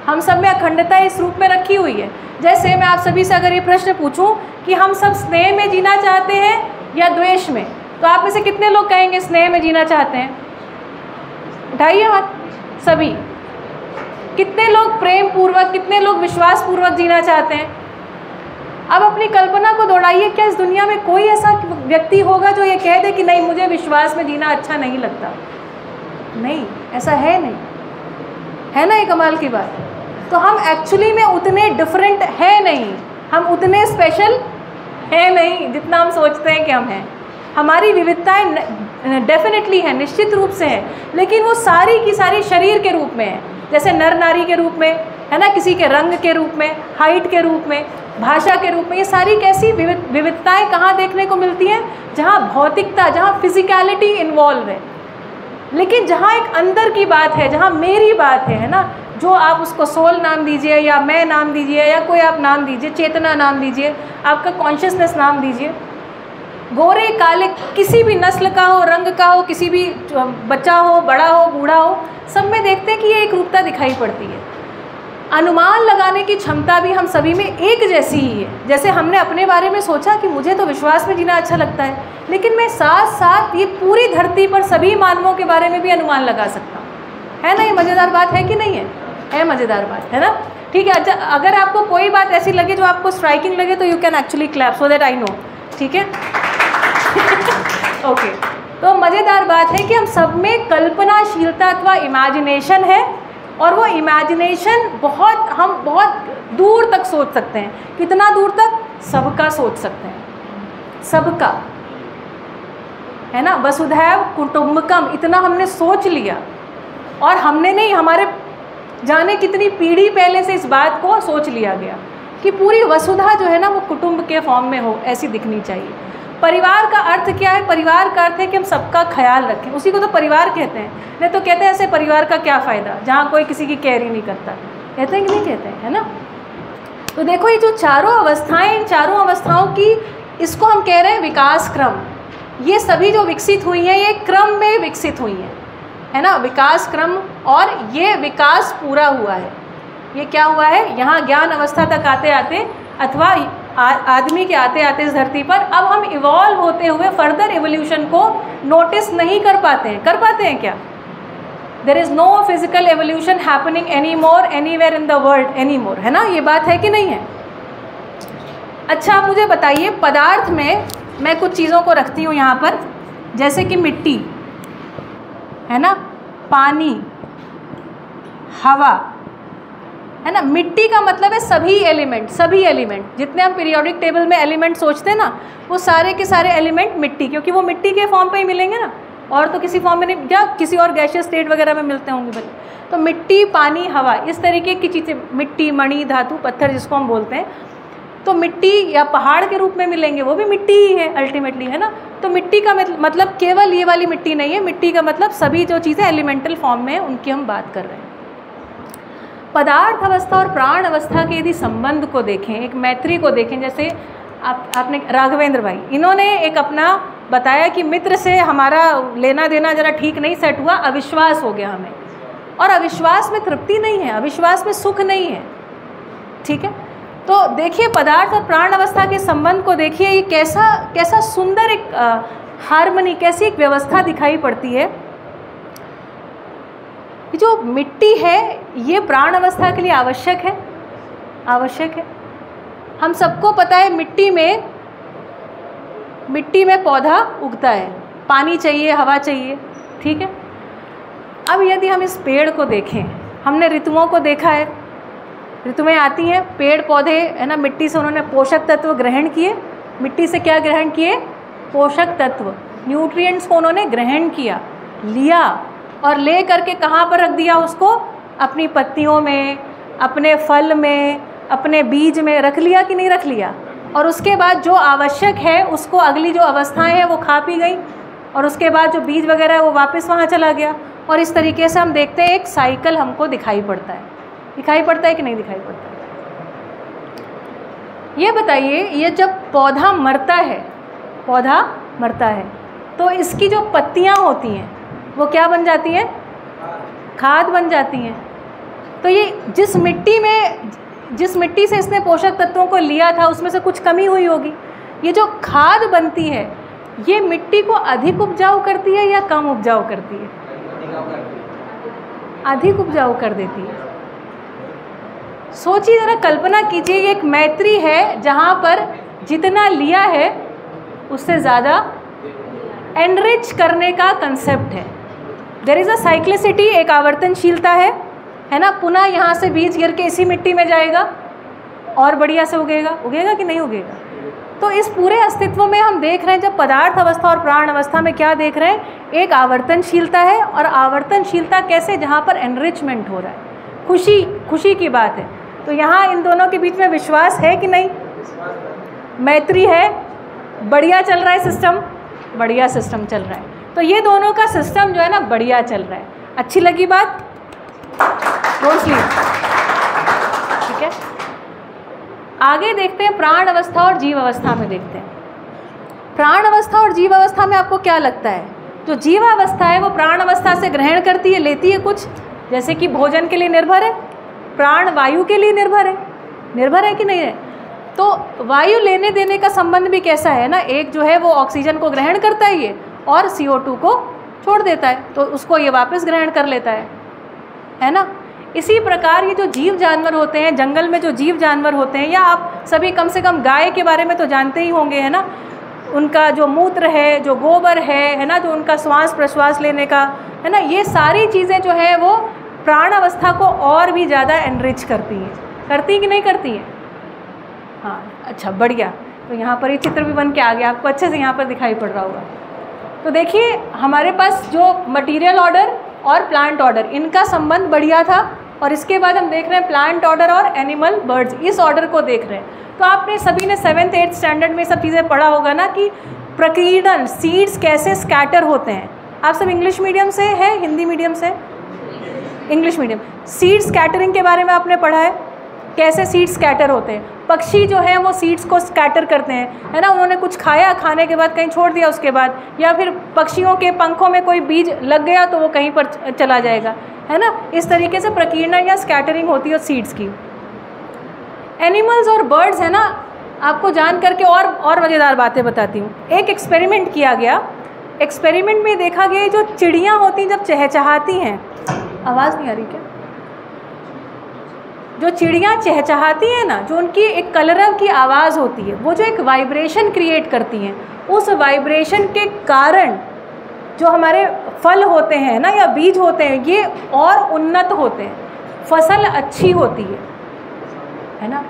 S5: हम सब में अखंडता इस रूप में रखी हुई है। जैसे मैं आप सभी से अगर ये प्रश्न पूछूं कि हम सब स्नेह में जीना चाहते हैं या द्वेष में, तो आप में से कितने लोग कहेंगे स्नेह में जीना चाहते हैं? उठाइए हाथ सभी। कितने लोग प्रेम पूर्वक, कितने लोग विश्वास पूर्वक जीना चाहते हैं? अब अपनी कल्पना को दौड़ाइए, क्या इस दुनिया में कोई ऐसा व्यक्ति होगा जो ये कह दे कि नहीं मुझे विश्वास में जीना अच्छा नहीं लगता? नहीं, ऐसा है नहीं, है ना। ये कमाल की बात। तो हम एक्चुअली में उतने डिफरेंट है नहीं, हम उतने स्पेशल है नहीं जितना हम सोचते हैं कि हम हैं। हमारी विविधताएं डेफिनेटली है, निश्चित रूप से है, लेकिन वो सारी की सारी शरीर के रूप में है। जैसे नर नारी के रूप में, है ना, किसी के रंग के रूप में, हाइट के रूप में, भाषा के रूप में। ये सारी कैसी विविधताएं कहाँ देखने को मिलती हैं? जहाँ भौतिकता, जहाँ फिजिकलिटी इन्वॉल्व है। लेकिन जहाँ एक अंदर की बात है, जहाँ मेरी बात है ना, जो आप उसको सोल नाम दीजिए या मैं नाम दीजिए या कोई आप नाम दीजिए, चेतना नाम दीजिए, आपका कॉन्शियसनेस नाम दीजिए, गोरे काले किसी भी नस्ल का हो, रंग का हो, किसी भी बच्चा हो, बड़ा हो, बूढ़ा हो, सब में देखते हैं कि ये एक रूपता दिखाई पड़ती है। अनुमान लगाने की क्षमता भी हम सभी में एक जैसी ही है। जैसे हमने अपने बारे में सोचा कि मुझे तो विश्वास में जीना अच्छा लगता है, लेकिन मैं साथ साथ ये पूरी धरती पर सभी मानवों के बारे में भी अनुमान लगा सकता हूँ। है ना, ये मज़ेदार बात है कि नहीं है? है मज़ेदार बात, है ना। ठीक है, अच्छा अगर आपको कोई बात ऐसी लगे जो आपको स्ट्राइकिंग लगे तो you can actually clap so that I know. ठीक है ओके, तो मज़ेदार बात है कि हम सब में कल्पनाशीलता अथवा इमेजिनेशन है, और वो इमेजिनेशन हम बहुत दूर तक सोच सकते हैं। कितना दूर तक? सबका सोच सकते हैं, सबका, है ना। वसुधैव कुटुंबकम, इतना हमने सोच लिया, और हमने नहीं, हमारे जाने कितनी पीढ़ी पहले से इस बात को सोच लिया गया कि पूरी वसुधा जो है ना वो कुटुंब के फॉर्म में हो, ऐसी दिखनी चाहिए। परिवार का अर्थ क्या है? परिवार का अर्थ है कि हम सबका ख्याल रखें, उसी को तो परिवार कहते हैं। नहीं तो कहते हैं ऐसे परिवार का क्या फ़ायदा जहाँ कोई किसी की केयर ही नहीं करता। कहते हैं कि नहीं कहते हैं, है ना। तो देखो ये जो चारों अवस्थाएं, इन चारों अवस्थाओं की, इसको हम कह रहे हैं विकास क्रम। ये सभी जो विकसित हुई हैं ये क्रम में विकसित हुई हैं, है ना, विकास क्रम। और ये विकास पूरा हुआ है। ये क्या हुआ है? यहाँ ज्ञान अवस्था तक आते आते, अथवा आदमी के आते आते इस धरती पर, अब हम इवॉल्व होते हुए फर्दर एवोल्यूशन को नोटिस नहीं कर पाते हैं। कर पाते हैं क्या? There is no physical evolution happening any more anywhere in the world any more, है ना। ये बात है कि नहीं है? अच्छा आप मुझे बताइए, पदार्थ में मैं कुछ चीज़ों को रखती हूँ यहाँ पर, जैसे कि मिट्टी, है ना, पानी, हवा, है ना। मिट्टी का मतलब है सभी एलिमेंट, सभी एलिमेंट जितने हम पीरियोडिक टेबल में एलिमेंट सोचते हैं ना, वो सारे के सारे एलिमेंट मिट्टी, क्योंकि वो मिट्टी के फॉर्म पे ही मिलेंगे ना, और तो किसी फॉर्म में नहीं, या किसी और गैशियस स्टेट वगैरह में मिलते होंगे भले। तो मिट्टी, पानी, हवा, इस तरीके की चीज़ें, मिट्टी, मणि, धातु, पत्थर जिसको हम बोलते हैं, तो मिट्टी या पहाड़ के रूप में मिलेंगे, वो भी मिट्टी ही है अल्टीमेटली, है ना। तो मिट्टी का मतलब केवल ये वाली मिट्टी नहीं है, मिट्टी का मतलब सभी जो चीज़ें एलिमेंटल फॉर्म में है उनकी हम बात कर रहे हैं। पदार्थ अवस्था और प्राण अवस्था के यदि संबंध को देखें, एक मैत्री को देखें, जैसे आपने राघवेंद्र भाई, इन्होंने एक अपना बताया कि मित्र से हमारा लेना देना ज़रा ठीक नहीं सेट हुआ, अविश्वास हो गया हमें, और अविश्वास में तृप्ति नहीं है, अविश्वास में सुख नहीं है। ठीक है, तो देखिए पदार्थ और प्राण अवस्था के संबंध को देखिए, ये कैसा सुंदर एक हार्मनी, कैसी एक व्यवस्था दिखाई पड़ती है। जो मिट्टी है ये प्राण अवस्था के लिए आवश्यक है। हम सबको पता है मिट्टी में पौधा उगता है, पानी चाहिए, हवा चाहिए। ठीक है, अब यदि हम इस पेड़ को देखें, हमने ऋतुओं को देखा है, ऋतुएं आती हैं, पेड़ पौधे है ना, मिट्टी से उन्होंने पोषक तत्व ग्रहण किए। मिट्टी से क्या ग्रहण किए? पोषक तत्व, न्यूट्रिएंट्स को उन्होंने ग्रहण लिया और ले करके कहाँ पर रख दिया उसको? अपनी पत्तियों में, अपने फल में, अपने बीज में रख लिया कि नहीं रख लिया? और उसके बाद जो आवश्यक है उसको अगली जो अवस्थाएं हैं वो खा पी गई, और उसके बाद जो बीज वगैरह है वो वापस वहाँ चला गया। और इस तरीके से हम देखते हैं एक साइकिल हमको दिखाई पड़ता है कि नहीं दिखाई पड़ता? ये बताइए, ये जब पौधा मरता है तो इसकी जो पत्तियाँ होती हैं वो क्या बन जाती हैं? खाद बन जाती हैं। तो ये जिस मिट्टी से इसने पोषक तत्वों को लिया था उसमें से कुछ कमी हुई होगी। ये जो खाद बनती है ये मिट्टी को अधिक उपजाऊ करती है या कम उपजाऊ करती है? अधिक उपजाऊ कर देती है। सोचिए ज़रा, कल्पना कीजिए, ये एक मैत्री है जहाँ पर जितना लिया है उससे ज़्यादा एनरिच करने का कंसेप्ट है। देयर इज़ अ साइक्लिसिटी, एक आवर्तनशीलता है ना। पुनः यहाँ से बीज गिर के इसी मिट्टी में जाएगा और बढ़िया से उगेगा कि नहीं उगेगा? तो इस पूरे अस्तित्व में हम देख रहे हैं, जब पदार्थ अवस्था और प्राण अवस्था में क्या देख रहे हैं? एक आवर्तनशीलता है, और आवर्तनशीलता कैसे? जहाँ पर एनरिचमेंट हो रहा है, खुशी की बात है। तो यहाँ इन दोनों के बीच में विश्वास है कि नहीं? मैत्री है, बढ़िया चल रहा है सिस्टम, बढ़िया सिस्टम चल रहा है। तो ये दोनों का सिस्टम जो है ना बढ़िया चल रहा है। अच्छी लगी बात? Don't sleep. ठीक है, आगे देखते हैं प्राण अवस्था और जीव अवस्था में देखते हैं। प्राण अवस्था और जीव अवस्था में आपको क्या लगता है? जो जीव अवस्था है वो प्राण अवस्था से ग्रहण करती है, लेती है कुछ, जैसे कि भोजन के लिए निर्भर है, प्राण वायु के लिए निर्भर है कि नहीं है? तो वायु लेने देने का संबंध भी कैसा है ना, एक जो है वो ऑक्सीजन को ग्रहण करता है ये, और CO2 को छोड़ देता है, तो उसको ये वापस ग्रहण कर लेता है ना। इसी प्रकार ये जो जीव जानवर होते हैं, जंगल में जो जीव जानवर होते हैं, या आप सभी कम से कम गाय के बारे में तो जानते ही होंगे, है ना। उनका जो मूत्र है, जो गोबर है ना, जो उनका श्वास प्रश्वास लेने का है ना, ये सारी चीज़ें जो है वो प्राण अवस्था को और भी ज़्यादा एनरिच करती कि नहीं करती हैं? हाँ, अच्छा, बढ़िया। तो यहाँ पर ये चित्र भी बन के आ गया, आपको अच्छे से यहाँ पर दिखाई पड़ रहा होगा। तो देखिए हमारे पास जो मटीरियल ऑर्डर और प्लांट ऑर्डर, इनका संबंध बढ़िया था, और इसके बाद हम देख रहे हैं प्लांट ऑर्डर और एनिमल बर्ड्स, इस ऑर्डर को देख रहे हैं। तो आपने सभी ने 7th 8th स्टैंडर्ड में सब चीज़ें पढ़ा होगा ना, कि प्रकीर्णन, सीड्स कैसे स्कैटर होते हैं। आप सब इंग्लिश मीडियम से है, हिंदी मीडियम से? English medium. सीड स्कैटरिंग के बारे में आपने पढ़ा है, कैसे सीड्स स्कैटर होते हैं। पक्षी जो है वो सीड्स को स्कैटर करते हैं, है ना। उन्होंने कुछ खाया, खाने के बाद कहीं छोड़ दिया उसके बाद, या फिर पक्षियों के पंखों में कोई बीज लग गया तो वो कहीं पर चला जाएगा, है ना। इस तरीके से प्रकीर्णन या स्कैटरिंग होती है सीड्स की। एनिमल्स और बर्ड्स है ना, आपको जान करके और मज़ेदार बातें बताती हूँ। एक एक्सपेरिमेंट किया गया, एक्सपेरिमेंट में देखा गया जो चिड़ियाँ होती जब चहचहाती हैं, आवाज़ नहीं आ रही क्या? जो चिड़ियाँ चहचहाती हैं ना, जो उनकी एक कलरव की आवाज़ होती है, वो जो एक वाइब्रेशन क्रिएट करती हैं, उस वाइब्रेशन के कारण जो हमारे फल होते हैं ना, या बीज होते हैं, ये और उन्नत होते हैं, फसल अच्छी होती है ना।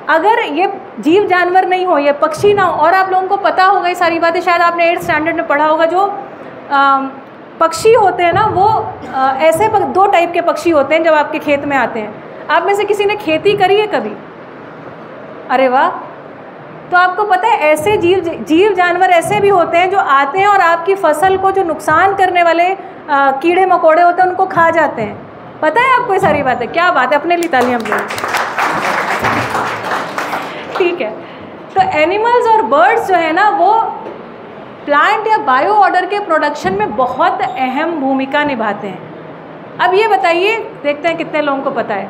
S5: अगर ये जीव जानवर नहीं हो, ये पक्षी ना हो, और आप लोगों को पता होगा ये सारी बातें, शायद आपने 8th स्टैंडर्ड में पढ़ा होगा, जो पक्षी होते हैं ना, वो ऐसे 2 टाइप के पक्षी होते हैं जब आपके खेत में आते हैं। आप में से किसी ने खेती करी है कभी? अरे वाह। तो आपको पता है ऐसे जीव जानवर ऐसे भी होते हैं जो आते हैं और आपकी फसल को जो नुकसान करने वाले कीड़े मकोड़े होते हैं उनको खा जाते हैं, पता है आपको ये सारी बातें? क्या बात है, अपने लिए तालियां बजाइए। ठीक है, तो एनिमल्स और बर्ड्स जो है ना वो प्लांट या बायो ऑर्डर के प्रोडक्शन में बहुत अहम भूमिका निभाते हैं। अब ये बताइए, देखते हैं कितने लोगों को पता है,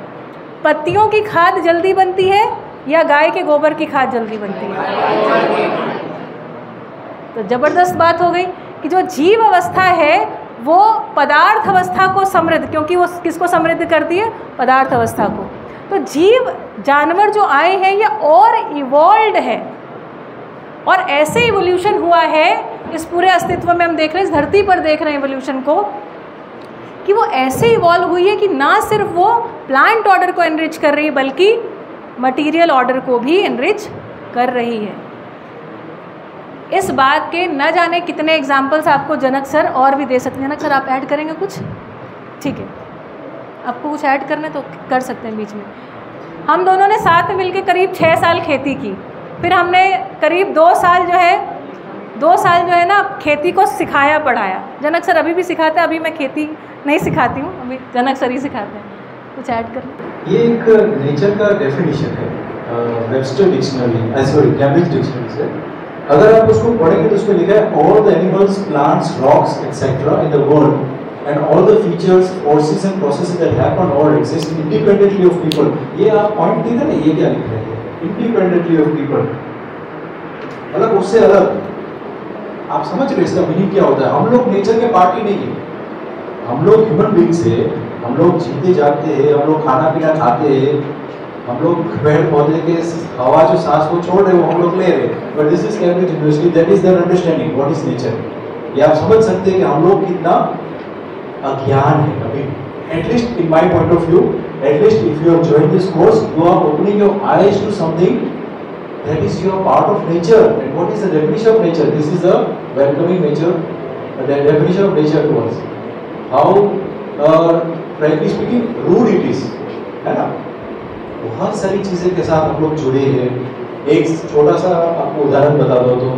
S5: पत्तियों की खाद जल्दी बनती है या गाय के गोबर की खाद जल्दी बनती है? तो ज़बरदस्त बात हो गई कि जो जीव अवस्था है वो पदार्थ अवस्था को समृद्ध, क्योंकि वो किसको समृद्ध करती है? पदार्थ अवस्था को। तो जीव जानवर जो आए हैं ये और इवॉल्व है, और ऐसे इवोल्यूशन हुआ है इस पूरे अस्तित्व में। हम देख रहे हैं, इस धरती पर देख रहे हैं इवोल्यूशन को, कि वो ऐसे इवॉल्व हुई है कि ना सिर्फ वो प्लांट ऑर्डर को एनरिच कर रही है बल्कि मटेरियल ऑर्डर को भी एनरिच कर रही है। इस बात के न जाने कितने एग्जाम्पल्स आपको जनक सर और भी दे सकते हैं। जनक सर आप ऐड करेंगे कुछ? ठीक है, आपको कुछ ऐड करना है तो कर सकते हैं बीच में। हम दोनों ने साथ में मिलकर करीब 6 साल खेती की, फिर हमने करीब 2 साल जो है ना खेती को सिखाया पढ़ाया। जनक सर अभी भी सिखाते हैं, अभी मैं खेती नहीं सिखाती हूँ, अभी जनक सर ही सिखाते हैं। कुछ ऐड कर।
S8: ये एक नेचर का डेफिनेशन है, वेबस्टर डिक्शनरी, कैम्ब्रिज डिक्शनरी से। अगर आप उसको पढ़ेंगे तो उसमें लिखा है all the animals, plants, rocks etcetera in the world and all the features, forces and processes that happen और एग्जिस्ट इंडिपेंडेंटली ऑफ पीपल। ये आप पॉइंट देखा ना, ये क्या लिख रहे हैं? इंडिपेंडेंटली ऑफ पीपल, मतलब उससे अलग। आप समझ रहे इसका मीनिंग क्या होता है? हम लोग नेचर के पार्ट ही नहीं है, हम लोग ह्यूमन बींग्स है, हम लोग जीते जागते हैं, हम लोग खाना पीना खाते हैं, हम लोग पेड़ पौधे के हवा जो सांस को छोड़ रहे वो हम लोग ले रहे हैं। But this is Cambridge university, that is their understanding what is nature. ये आप समझ सकते हैं कि हम लोग कितना अज्ञान है अभी। At least in my point of view, at least if you are joining this course, you are opening your eyes to something that is your part of nature. And what is the definition of nature? This is a welcoming nature, the definition of nature to us. How frankly speaking rude it is, है ना? बहुत सारी चीजें के साथ हम लोग जुड़े हैं। एक छोटा सा आपको उदाहरण बता दो तो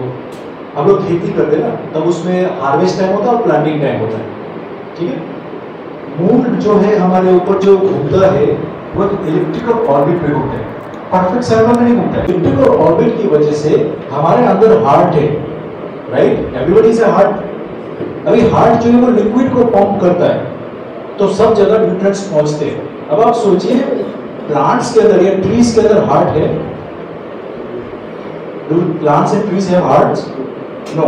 S8: हम लोग खेती करते हैं ना, तब उसमें हार्वेस्ट टाइम होता है और प्लांटिंग टाइम होता है, ठीक है? मून जो है हमारे ऊपर जो घूमता है वो इलेक्ट्रिकल ऑर्बिट पे घूमता है, परफेक्ट सर्कल में नहीं घूमता है। इलेक्ट्रिकल ऑर्बिट की वजह से हमारे अंदर हार्ट है, right? Everybody is a heart. अभी हार्ट जो है वो लिक्विड को पंप करता है, तो सब जगह न्यूट्रिएंट्स पहुंचते हैं। अब आप सोचिए प्लांट्स के अंदर या ट्रीज के अंदर हार्ट है? Do plants and trees have hearts? No.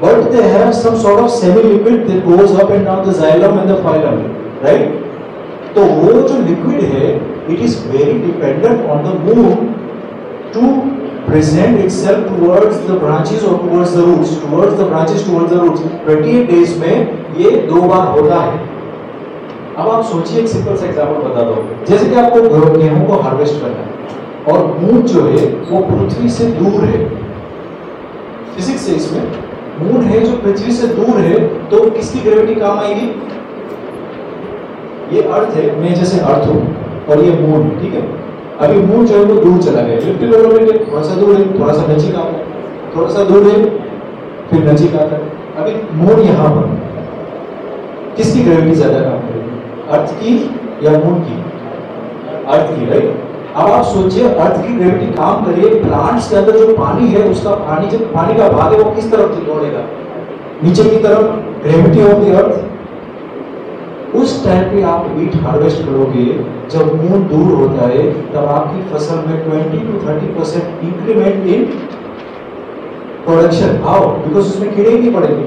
S8: But they have some sort of semi-liquid that goes up and down the xylem and the phloem, right? तो वो जो लिक्विड है, it is very dependent on the moon to present itself towards the branches or towards the roots, towards the branches, towards the roots. 28 days में ये 2 बार होता है। अब आप सोचिए, एक सिंपल सा एग्जांपल बता दो, जैसे कि आपको गेहूं को हार्वेस्ट करना है और मून जो है वो पृथ्वी से दूर है। फिजिक्स है इसमें, मून है जो पृथ्वी से दूर है, तो किसकी ग्रेविटी काम आएगी? ये अर्थ है, मैं जैसे अर्थ हूँ और ये मून, ठीक है? अभी मून जो है वो दूर चला गया, इलेक्ट्रिकल ऑर्बिट थोड़ा सा दूर है, थोड़ा सा नजीक आता है, थोड़ा सा दूर है, फिर नजीक आता है। अभी मून यहाँ पर किसकी ग्रेविटी ज्यादा काम करेगी? अर्थ की या मून की? अर्थ की, राइट? अब आप सोचिए, अर्थ की ग्रेविटी काम करिए, प्लांट्स के अंदर जो पानी है उसका पानी, जब पानी का भाग है वो किस तरफ दौड़ेगा? नीचे की तरफ, ग्रेविटी ऑफ द अर्थ। उस टाइम पे आप वीट हार्वेस्ट करोगे, जब मून दूर होता है, तब आपकी फसल में 20 to 30% increment in production. How? Because उसमें कीड़े नहीं पड़ेंगे।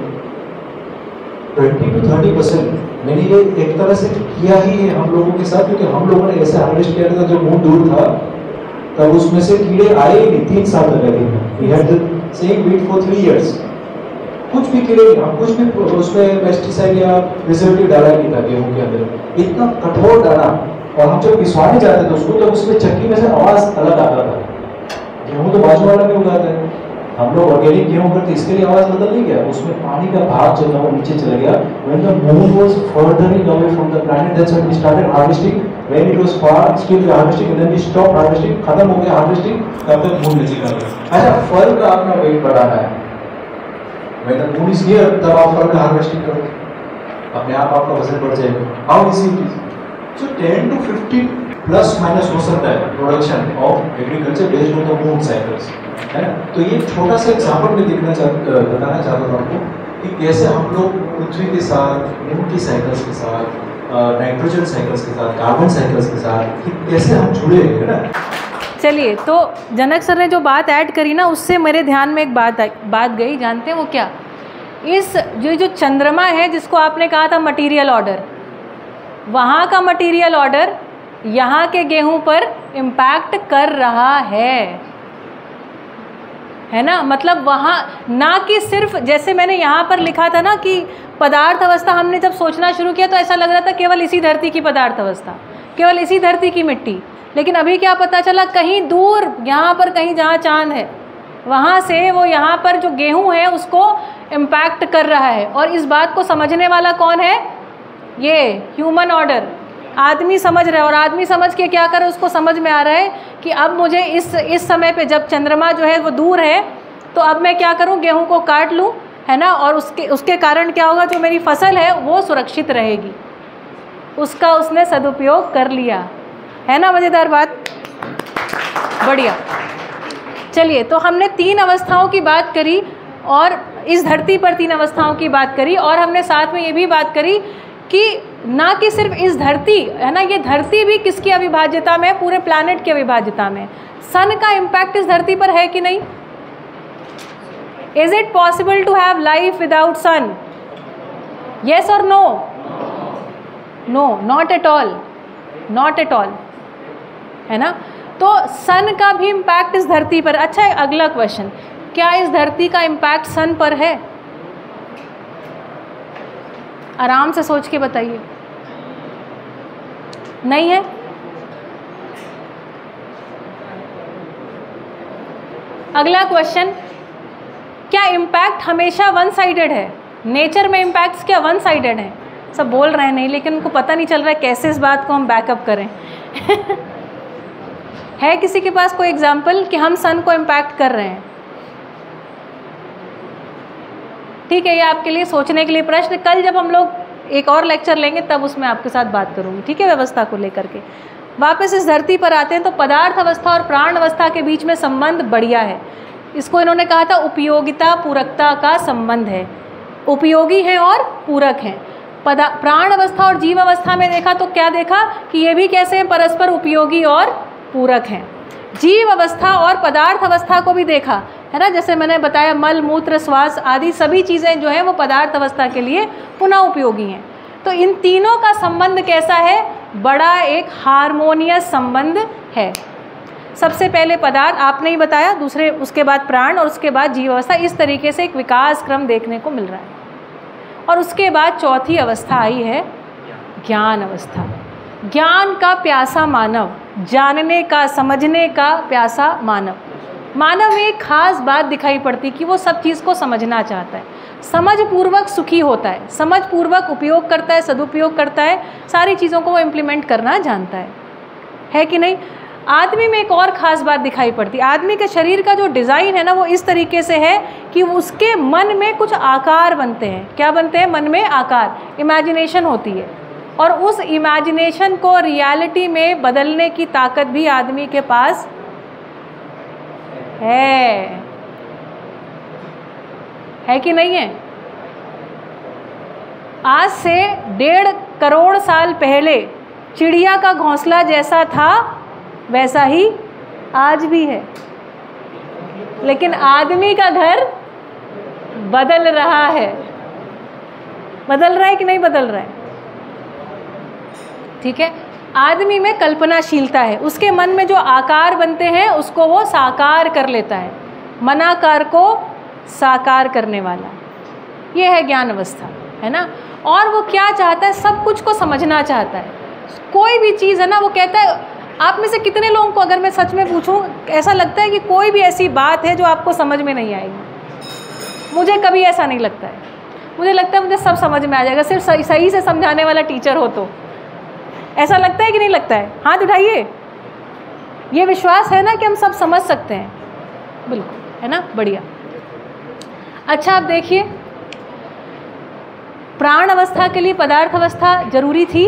S8: 20 to 30%। मैंने ये एक तरह से किया ही है हम लोगों के साथ, क्योंकि हम लोगों ने ऐसे हार्वेस्ट किया था जब मून दूर था, तब उसमें से कीड़े आए ही नहीं। 3 साल तक लगे। We had the same wheat for 3 years। कुछ भी कीड़े नहीं, हम कुछ भी उसमें पेस्टिसाइड या प्रिजर्वेटिव डाला नहीं था गेहूं के अंदर, इतना कठोर डाला। और हम जब पिसवाने जाते थे उसको, तो उसमें चक्की में से आवाज अलग आता था। गेहूं तो बाजू वाला भी उगाता है, हम लोग ऑर्गेनिक गेहूं करते, इसके लिए आवाज बदल नहीं गया, उसमें पानी का भाग जो था वो नीचे चला गया। When the moon was furthering away from the planet, that's when we started harvesting. When it was far, still we harvesting, and then we stopped harvesting, खत्म हो गया हार्वेस्टिंग, तब तक मून नजीक आ गया। अच्छा, फल का अपना वेट बढ़ाना है, when the moon is near, तब आप फल का हार्वेस्टिंग करो, अपने आप आपका वजन बढ़ जाएगा। How easy it is? So 10 to 50 plus minus हो सकता है production of agriculture based on the moon cycles, है ना। तो ये छोटा सा एग्जांपल मैं बताना चाहता हूँ आपको कि कैसे हम लोग पृथ्वी के साथ, मून की साइकिल्स के साथ, नाइट्रोजन साइकिल्स के साथ, कार्बन साइकिल्स के साथ कि कैसे हम जुड़े हैं, है ना।
S5: चलिए, तो जनक सर ने जो बात ऐड करी ना, उससे मेरे ध्यान में एक बात गई। जानते हैं वो क्या? इस जो चंद्रमा है जिसको आपने कहा था मटीरियल ऑर्डर, वहाँ का मटीरियल ऑर्डर यहाँ के गेहूं पर इम्पैक्ट कर रहा है ना। मतलब वहाँ ना कि सिर्फ जैसे मैंने यहाँ पर लिखा था ना कि पदार्थ अवस्था, हमने जब सोचना शुरू किया तो ऐसा लग रहा था केवल इसी धरती की पदार्थ अवस्था, केवल इसी धरती की मिट्टी। लेकिन अभी क्या पता चला, कहीं दूर यहाँ पर कहीं जहाँ चांद है वहाँ से वो यहाँ पर जो गेहूं है उसको इम्पैक्ट कर रहा है। और इस बात को समझने वाला कौन है? ये ह्यूमन ऑर्डर, आदमी समझ रहा है। और आदमी समझ के क्या करे, उसको समझ में आ रहा है कि अब मुझे इस समय पे जब चंद्रमा जो है वो दूर है तो अब मैं क्या करूं, गेहूं को काट लूं, है ना। और उसके कारण क्या होगा, जो मेरी फसल है वो सुरक्षित रहेगी। उसका उसने सदुपयोग कर लिया, है ना। मज़ेदार बात, बढ़िया। चलिए, तो हमने 3 अवस्थाओं की बात करी और इस धरती पर 3 अवस्थाओं की बात करी, और हमने साथ में ये भी बात करी कि ना कि सिर्फ इस धरती, है ना, ये धरती भी किसकी अविभाज्यता में, पूरे प्लैनेट की अविभाज्यता में। सन का इम्पैक्ट इस धरती पर है कि नहीं? Is it possible to have life without sun? Yes और no? No, not at all, not at all, है ना। तो सन का भी इम्पैक्ट इस धरती पर। अच्छा, अगला क्वेश्चन, क्या इस धरती का इम्पैक्ट सन पर है? आराम से सोच के बताइए। नहीं है? अगला क्वेश्चन, क्या इम्पैक्ट हमेशा वन साइडेड है? नेचर में इम्पैक्ट्स क्या वन साइडेड हैं? सब बोल रहे हैं नहीं, लेकिन उनको पता नहीं चल रहा है कैसे इस बात को हम बैकअप करें। है किसी के पास कोई एग्जाम्पल कि हम सन को इम्पैक्ट कर रहे हैं? ठीक है, ये आपके लिए सोचने के लिए प्रश्न। कल जब हम लोग एक और लेक्चर लेंगे तब उसमें आपके साथ बात करूंगी, ठीक है, व्यवस्था को लेकर के। वापस इस धरती पर आते हैं तो पदार्थ अवस्था और प्राण अवस्था के बीच में संबंध बढ़िया है। इसको इन्होंने कहा था उपयोगिता पूरकता का संबंध है। उपयोगी हैं और पूरक हैं। प्राण अवस्था और जीव अवस्था में देखा तो क्या देखा कि ये भी कैसे हैं, परस्पर उपयोगी और पूरक हैं। जीव अवस्था और पदार्थ अवस्था को भी देखा, है ना। जैसे मैंने बताया, मल मूत्र श्वास आदि सभी चीज़ें जो हैं वो पदार्थ अवस्था के लिए पुनः उपयोगी हैं। तो इन तीनों का संबंध कैसा है? बड़ा एक हार्मोनियस संबंध है। सबसे पहले पदार्थ आपने ही बताया, दूसरे उसके बाद प्राण और उसके बाद जीव अवस्था। इस तरीके से एक विकास क्रम देखने को मिल रहा है। और उसके बाद चौथी अवस्था आई है ज्ञान अवस्था। ज्ञान का प्यासा मानव, जानने का, समझने का प्यासा मानव। मानव में एक खास बात दिखाई पड़ती कि वो सब चीज़ को समझना चाहता है, समझ पूर्वक सुखी होता है, समझ पूर्वक उपयोग करता है, सदुपयोग करता है, सारी चीज़ों को वो इम्प्लीमेंट करना जानता है कि नहीं। आदमी में एक और ख़ास बात दिखाई पड़ती है। आदमी के शरीर का जो डिज़ाइन है ना, वो इस तरीके से है कि उसके मन में कुछ आकार बनते हैं। क्या बनते हैं? मन में आकार, इमेजिनेशन होती है। और उस इमेजिनेशन को रियलिटी में बदलने की ताकत भी आदमी के पास है कि नहीं है? आज से 1.5 करोड़ साल पहले चिड़िया का घोंसला जैसा था वैसा ही आज भी है, लेकिन आदमी का घर बदल रहा है। बदल रहा है कि नहीं बदल रहा है? ठीक है, आदमी में कल्पनाशीलता है। उसके मन में जो आकार बनते हैं उसको वो साकार कर लेता है। मनाकार को साकार करने वाला, ये है ज्ञान अवस्था, है ना। और वो क्या चाहता है? सब कुछ को समझना चाहता है। कोई भी चीज़ है ना, वो कहता है, आप में से कितने लोगों को अगर मैं सच में पूछूं, ऐसा लगता है कि कोई भी ऐसी बात है जो आपको समझ में नहीं आएगी? मुझे कभी ऐसा नहीं लगता है। मुझे लगता है मुझे सब समझ में आ जाएगा, सिर्फ सही से समझाने वाला टीचर हो तो। ऐसा लगता है कि नहीं लगता है? हाथ उठाइए। ये विश्वास है ना कि हम सब समझ सकते हैं? बिल्कुल, है ना, बढ़िया। अच्छा, आप देखिए, प्राण अवस्था के लिए पदार्थ अवस्था जरूरी थी,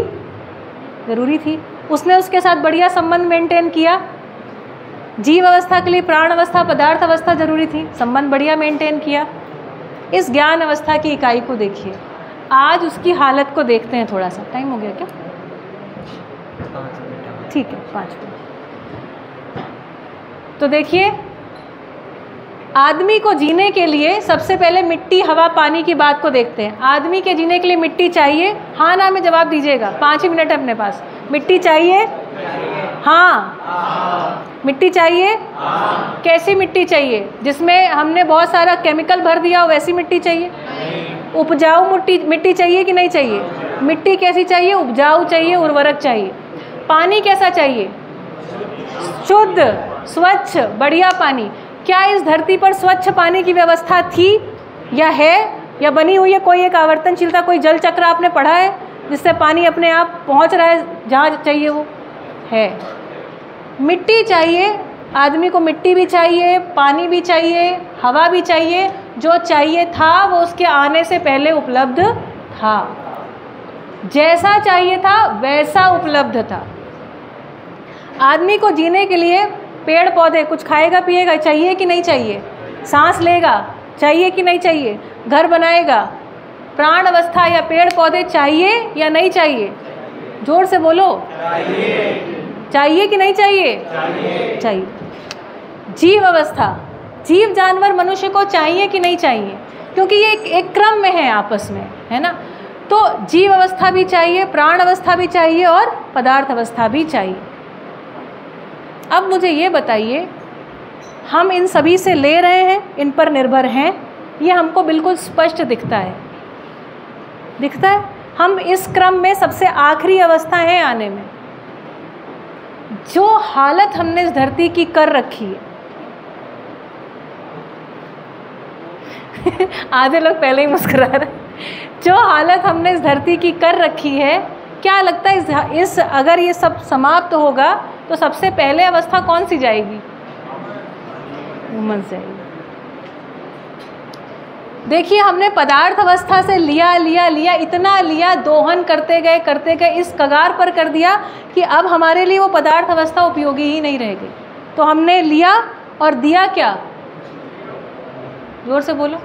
S5: ज़रूरी थी। उसने उसके साथ बढ़िया संबंध मेंटेन किया। जीव अवस्था के लिए प्राण अवस्था, पदार्थ अवस्था जरूरी थी, संबंध बढ़िया मेंटेन किया। इस ज्ञान अवस्था की इकाई को देखिए। आज उसकी हालत को देखते हैं थोड़ा सा। टाइम हो गया क्या? ठीक है, 5 मिनट। तो देखिए, आदमी को जीने के लिए सबसे पहले मिट्टी, हवा, पानी की बात को देखते हैं। आदमी के जीने के लिए मिट्टी चाहिए? हाँ ना में जवाब दीजिएगा, 5 ही मिनट है अपने पास। मिट्टी चाहिए? हाँ। मिट्टी चाहिए? कैसी मिट्टी चाहिए? जिसमें हमने बहुत सारा केमिकल भर दिया हो वैसी मिट्टी चाहिए? उपजाऊ मिट्टी चाहिए कि नहीं चाहिए? मिट्टी कैसी चाहिए? उपजाऊ चाहिए, उर्वरक चाहिए। पानी कैसा चाहिए? शुद्ध, स्वच्छ, बढ़िया पानी। क्या इस धरती पर स्वच्छ पानी की व्यवस्था थी या है या बनी हुई है? कोई एक आवर्तनशीलता, कोई जल चक्र आपने पढ़ा है जिससे पानी अपने आप पहुंच रहा है जहाँ चाहिए? वो है। मिट्टी चाहिए, आदमी को मिट्टी भी चाहिए, पानी भी चाहिए, हवा भी चाहिए। जो चाहिए था वो उसके आने से पहले उपलब्ध था, जैसा चाहिए था वैसा उपलब्ध था। आदमी को जीने के लिए पेड़ पौधे, कुछ खाएगा पिएगा, चाहिए कि नहीं चाहिए? सांस लेगा, चाहिए कि नहीं चाहिए? घर बनाएगा, प्राण अवस्था या पेड़ पौधे चाहिए या नहीं चाहिए? जोर से बोलो। चाहिए कि नहीं चाहिए? चाहिए। जीव अवस्था, जीव जानवर मनुष्य को चाहिए कि नहीं चाहिए? क्योंकि ये एक क्रम में है आपस में, है ना? तो जीव अवस्था भी चाहिए, प्राण अवस्था भी चाहिए और पदार्थ अवस्था भी चाहिए। अब मुझे ये बताइए, हम इन सभी से ले रहे हैं, इन पर निर्भर हैं, ये हमको बिल्कुल स्पष्ट दिखता है। दिखता है हम इस क्रम में सबसे आखिरी अवस्था है आने में। जो हालत हमने इस धरती की कर रखी है आधे लोग पहले ही मुस्कुरा रहे। जो हालत हमने इस धरती की कर रखी है, क्या लगता है इस अगर ये सब समाप्त होगा तो सबसे पहले अवस्था कौन सी जाएगी? वुमन जाएगी। देखिए, हमने पदार्थ अवस्था से लिया, इतना लिया, दोहन करते गए, इस कगार पर कर दिया कि अब हमारे लिए वो पदार्थ अवस्था उपयोगी ही नहीं रह गई। तो हमने लिया और दिया क्या? जोर से बोलो।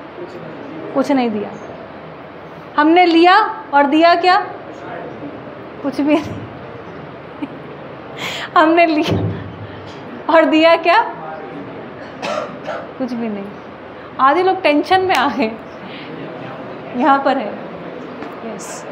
S5: कुछ नहीं दिया। हमने लिया और दिया क्या? कुछ भी नहीं। हमने लिया और दिया क्या? कुछ भी नहीं। आधे लोग टेंशन में आ गए। यहाँ पर है। Yes.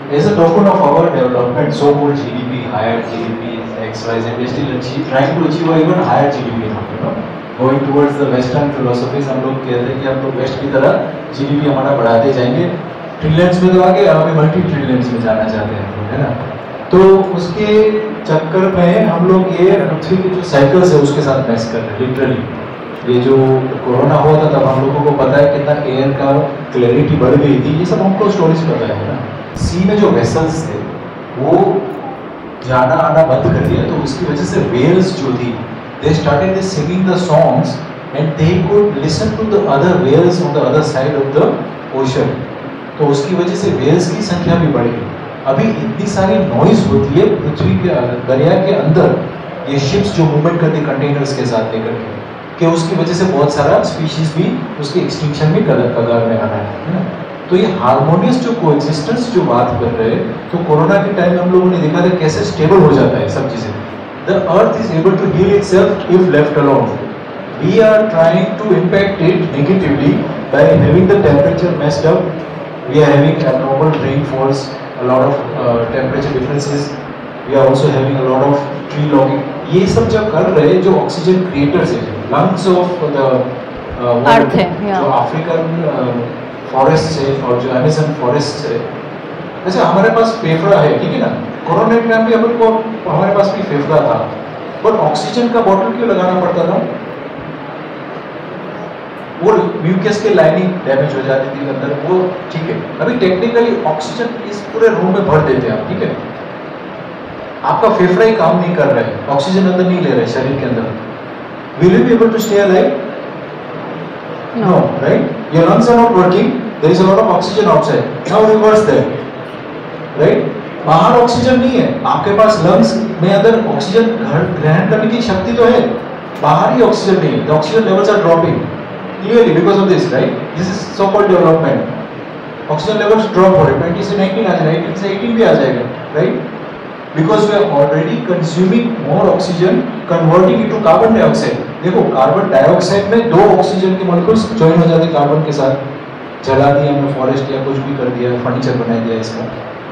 S8: As a token of our development, so-called GDP, higher GDP, X, Y, Z, we still trying to achieve even higher GDP now, you know. Going towards the Western philosophies, हम लोग कहते हैं कि हम लोग वेस्ट की तरह GDP हमारा बढ़ाते जाएंगे। ट्रिलियंस में तो आगे अभी मल्टी ट्रिलियंस में जाना चाहते हैं हम लोग, है ना? तो उसके चक्कर में हम लोग ये पृथ्वी के जो साइकिल्स है उसके साथ मैच कर रहे हैं लिटरली। ये जो कोरोना हुआ था तब हम लोगों को पता है कितना एयर का क्लैरिटी बढ़ गई थी, ये सब हमको स्टोरीज पता है ना। सी में जो वेसल्स थे वो जाना आना बंद कर दिया, तो उसकी वजह से वेल्स जो थी they started singing the songs and they could listen to the other whales on the other side of the ocean। तो उसकी वजह से whales की संख्या भी बढ़ गई। अभी इतनी सारी नॉइज होती है पृथ्वी के दरिया के अंदर, ये शिप्स जो मूवमेंट करती कंटेनर्स के साथ लेकर के, कि उसकी वजह से बहुत सारा स्पीशीज भी उसके एक्सटिंक्शन भी कगार में आना है ना। तो ये हार्मोनियस जो कोएग्जिस्टेंस जो बात कर रहे हैं, तो कोरोना के टाइम में हम लोगों ने देखा था कैसे स्टेबल हो जाता है सब चीजें। The earth is able to heal itself if left alone. We are trying to impact it negatively by having the temperature messed up. We are having abnormal rainfalls, a lot of temperature differences. We are also having a lot of tree logging. ये सब जब कर रहे हैं, जो ऑक्सीजन क्रिएटर्स है, lungs of the
S5: अर्थ है,
S8: जो अफ्रीकन फॉरेस्ट है और जो अमेज़न फॉरेस्ट है, अच्छा हमारे पास फेफड़ा है, ठीक है ना? कोरोना के टाइम भी अपन को हमारे पास भी फेफड़ा था, पर ऑक्सीजन का बॉटल क्यों लगाना पड़ता था? वो म्यूकस के लाइनिंग डैमेज हो जाती थी अंदर, वो ठीक है। अभी टेक्निकली ऑक्सीजन इस पूरे रूम में भर देते हैं आप, ठीक है? आपका फेफड़ा ही काम नहीं कर रहा है, ऑक्सीजन अंदर नहीं ले रहा है शरीर के अंदर, will you be able to stay alive? No, right? Your lungs are not working. There is a lot of oxygen outside. Now reverse that, right? बाहर ऑक्सीजन नहीं है, आपके पास लंग्स में अंदर ऑक्सीजन ग्रहण करने की शक्ति तो है, बाहर ही ऑक्सीजन नहीं है. The oxygen levels are dropping clearly because of this, right? This is so called development. Oxygen levels drop हो रहे, 20 से 19 आ जाएगा, 18 से 18 भी आ जाएगा, right? Because we are already consuming more oxygen, converting it to carbon dioxide. देखो कार्बन डाइऑक्साइड में 2 ऑक्सीजन के मॉलिक्यूल्स ज्वाइन हो जाते हैं कार्बन के साथ, जला दिया हमने फॉरेस्ट या कुछ भी कर दिया, फर्नीचर बना दिया इसका,